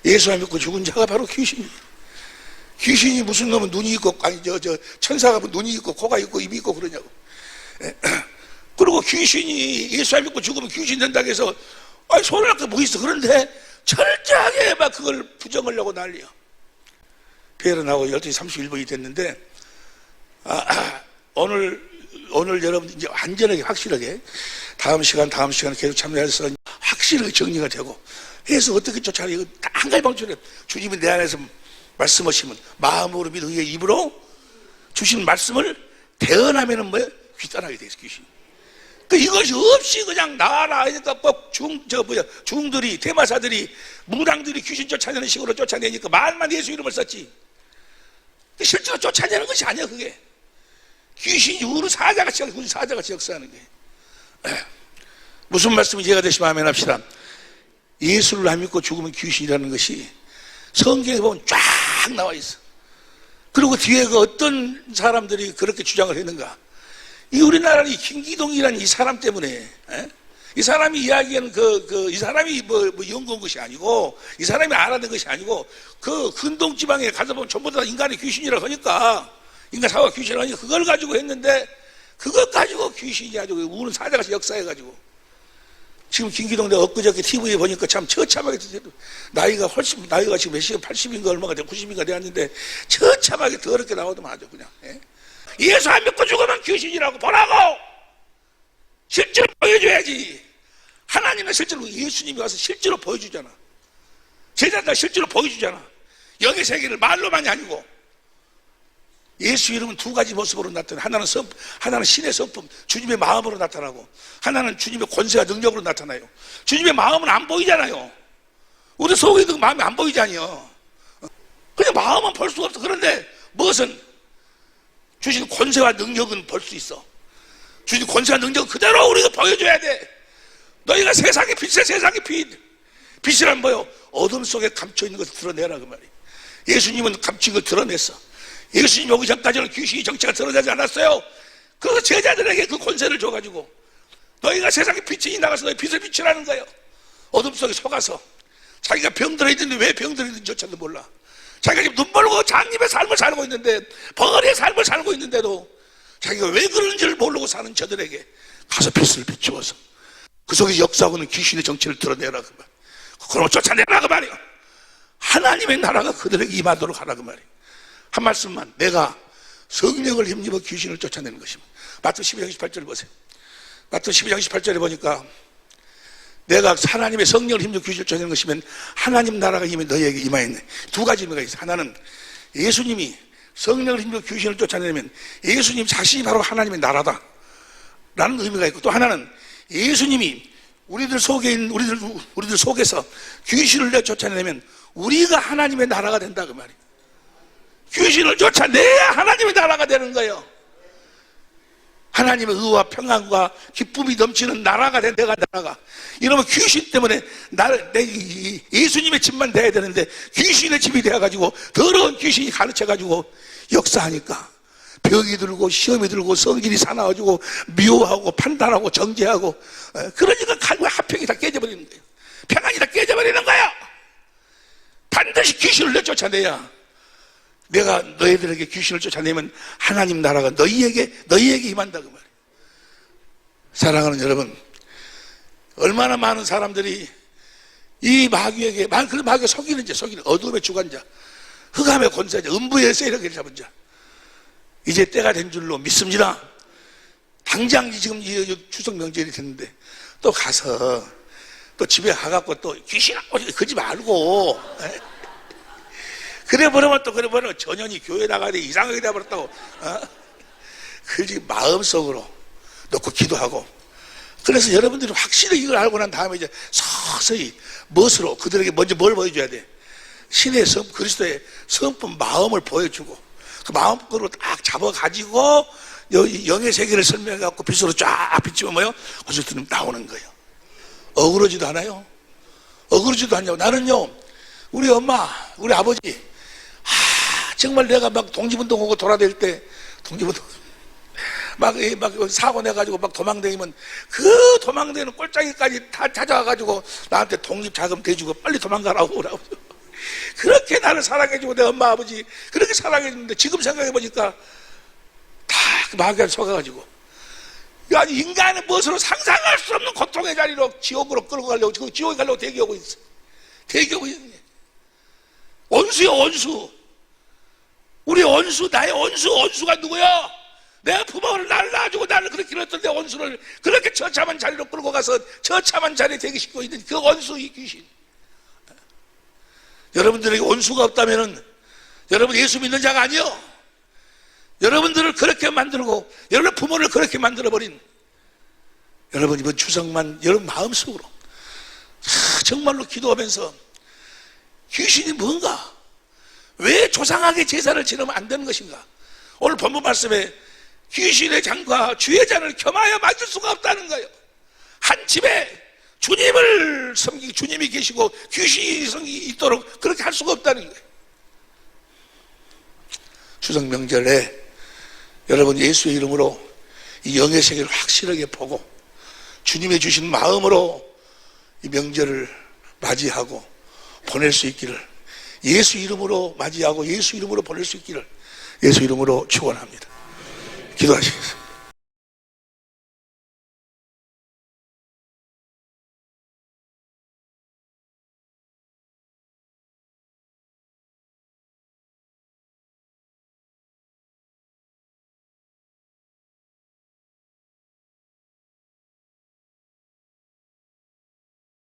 예수 안 믿고 죽은 자가 바로 귀신이에요. 귀신이 무슨 놈은 눈이 있고 천사가 눈이 있고 코가 있고 입이 있고 그러냐고. 그리고 귀신이 예수 안 믿고 죽으면 귀신 된다고 해서 손을 낚고 뭐 있어. 그런데 철저하게 막 그걸 부정하려고 난리야. 배를 나고 12시 31분이 됐는데 오늘 여러분 이제 완전하게 확실하게 다음 시간 계속 참여해서 확실하게 정리가 되고 해서 어떻게 쫓아내. 이거 한 가지 방법은 주님이 내 안에서 말씀하시면 마음으로 믿어 의의 입으로 주신 말씀을 대언하면은 뭐예요? 귀따라게 돼 있어. 귀신. 그 이것이 없이 그냥 나와라 하니까 꼭 중들이 대마사들이 무당들이 귀신 쫓아내는 식으로 쫓아내니까 말만 예수 이름을 썼지. 실제로 쫓아내는 것이 아니야. 그게 귀신이 우리 사자같이 역사하는 거예요. 무슨 말씀이 이해가 되시면 아멘 합시다. 예수를 안 믿고 죽으면 귀신이라는 것이 성경에 보면 쫙 나와 있어. 그리고 뒤에 그 어떤 사람들이 그렇게 주장을 했는가. 이 우리나라는 이 김기동이라는 이 사람 때문에 이 사람이 이야기하는 이 사람이 뭐 연구한 것이 아니고 이 사람이 알아낸 것이 아니고 그 근동 지방에 가서 보면 전부 다 인간의 귀신이라고 하니까 인간 사고가 귀신이라고 하니까 그걸 가지고 했는데 그것 가지고 귀신이 아주 우는 사자같이 역사해가지고 지금 김기동 내가 엊그저께 TV에 보니까 참 처참하게 나이가 지금 몇 시간 80인가 얼마가 돼 90인가 되었는데 처참하게 더럽게 나오더만 아주 그냥. 예수 안 믿고 죽으면 귀신이라고 보라고 실제로 보여줘야지. 하나님은 실제로 예수님이 와서 실제로 보여주잖아. 제자들 실제로 보여주잖아. 영의 세계를 말로만이 아니고. 예수 이름은 두 가지 모습으로 나타나. 하나는 신의 성품, 주님의 마음으로 나타나고, 하나는 주님의 권세와 능력으로 나타나요. 주님의 마음은 안 보이잖아요. 우리 속에 있는 마음이 안 보이잖아요. 그냥 마음은 볼 수가 없어. 그런데 무엇은 주신 권세와 능력은 볼 수 있어. 주신 권세와 능력은 그대로 우리가 보여줘야 돼. 너희가 세상의 빛이야. 세상의 빛. 빛이란 뭐요? 어둠 속에 감춰있는 것을 드러내라 그 말이에요. 예수님은 감춘 걸 드러냈어. 예수님 오기 전까지는 귀신이 정체가 드러나지 않았어요. 그래서 제자들에게 그 권세를 줘가지고 너희가 세상의 빛이 나가서 너희 빛을 비추라는 거예요. 어둠 속에 속아서 자기가 병들어 있는데 왜 병들어 있는지조차도 몰라. 자기가 지금 눈 멀고 장님의 삶을 살고 있는데 벌의 삶을 살고 있는데도 자기가 왜 그런지를 모르고 사는 저들에게 가서 빛을 비추어서 그 속에 역사하고는 귀신의 정체를 드러내라 그 말. 그걸 쫓아내라 그 말이야. 하나님의 나라가 그들에게 임하도록 하라 그 말이야. 한 말씀만. 내가 성령을 힘입어 귀신을 쫓아내는 것입니다. 마태 12장 18절 보세요. 마태 12장 18절에 보니까 내가 하나님의 성령을 힘입어 귀신을 쫓아내는 것이면 하나님 나라가 이미 너희에게 임하였네. 두 가지 의미가 있어요. 하나는 예수님이 성령을 힘입어 귀신을 쫓아내면 예수님 자신이 바로 하나님의 나라다 라는 의미가 있고, 또 하나는 예수님이 우리들 속에 있는 우리들 속에서 귀신을 쫓아내면 우리가 하나님의 나라가 된다 그 말이에요. 귀신을 쫓아내야 하나님의 나라가 되는 거예요. 하나님의 의와 평안과 기쁨이 넘치는 나라가 된 내가 나라가. 이러면 귀신 때문에 예수님의 집만 돼야 되는데 귀신의 집이 되어가지고 더러운 귀신이 가르쳐가지고 역사하니까 벽이 들고 시험이 들고 성질이 사나워지고 미워하고 판단하고 정죄하고, 그러니까 화평이 다 깨져버리는 거예요. 평안이 다 깨져버리는 거예요. 반드시 귀신을 내쫓아내야, 내가 너희들에게 귀신을 쫓아내면 하나님 나라가 너희에게 임한다 그 말이에요. 사랑하는 여러분, 얼마나 많은 사람들이 이 마귀에게, 그 마귀가 속이는 어둠의 주관자, 흑암의 권세자, 음부의 세력을 잡은 자, 이제 때가 된 줄로 믿습니다. 당장 지금 이 추석 명절이 됐는데 또 가서 또 집에 가갖고 또 귀신하고 그러지 말고, 그래 버리면 전현이 교회 나가야 돼 이상하게 돼버렸다고, 그지 마음속으로 넣고 기도하고. 그래서 여러분들이 확실히 이걸 알고 난 다음에 이제 서서히 멋으로 그들에게 먼저 뭘 보여줘야 돼? 신의 성, 그리스도의 성품 마음을 보여주고, 그 마음으로 딱 잡아가지고 영의 세계를 설명해갖고 빛으로 쫙 비치면 뭐요? 어쨌든 나오는 거예요. 억울하지도 않아요. 억울하지도 않냐고. 나는요, 우리 엄마, 우리 아버지, 정말 내가 막 독립운동하고 돌아다닐 때, 막 사고 내가지고 막 도망다니면 그 도망다니는 꼴짝이까지 다 찾아와가지고 나한테 독립자금 대주고 빨리 도망가라고 그러고. 그렇게 나를 사랑해주고 내 엄마 아버지 그렇게 사랑해주는데 지금 생각해보니까 다 그 마귀한테 속아가지고, 아니 인간은 무엇으로 상상할 수 없는 고통의 자리로 지옥으로 끌고 가려고, 그 지옥에 가려고 대기하고 있어. 대기하고 있네. 원수요, 원수. 우리 원수, 나의 원수가 누구야? 내 부모를 나를 낳아주고 나를 그렇게 길렀던 내 원수를 그렇게 처참한 자리로 끌고 가서 처참한 자리에 대기시키고 있는 그 원수, 이 귀신. 여러분들에게 원수가 없다면은 여러분 예수 믿는 자가 아니요. 여러분들을 그렇게 만들고 여러분 부모를 그렇게 만들어버린 여러분, 이번 추석만 여러분 마음속으로 정말로 기도하면서 귀신이 뭔가, 왜 조상에게 제사를 지내면 안 되는 것인가. 오늘 본문 말씀에 귀신의 장과 주의 잔을 겸하여 맞을 수가 없다는 거예요. 한 집에 주님을 섬기고 주님이 계시고 귀신이 있도록 그렇게 할 수가 없다는 거예요. 추석 명절에 여러분 예수의 이름으로 이 영의 세계를 확실하게 보고 주님의 주신 마음으로 이 명절을 맞이하고 보낼 수 있기를, 예수 이름으로 맞이하고 예수 이름으로 보낼 수 있기를 예수 이름으로 축원합니다. 기도하시겠습니다.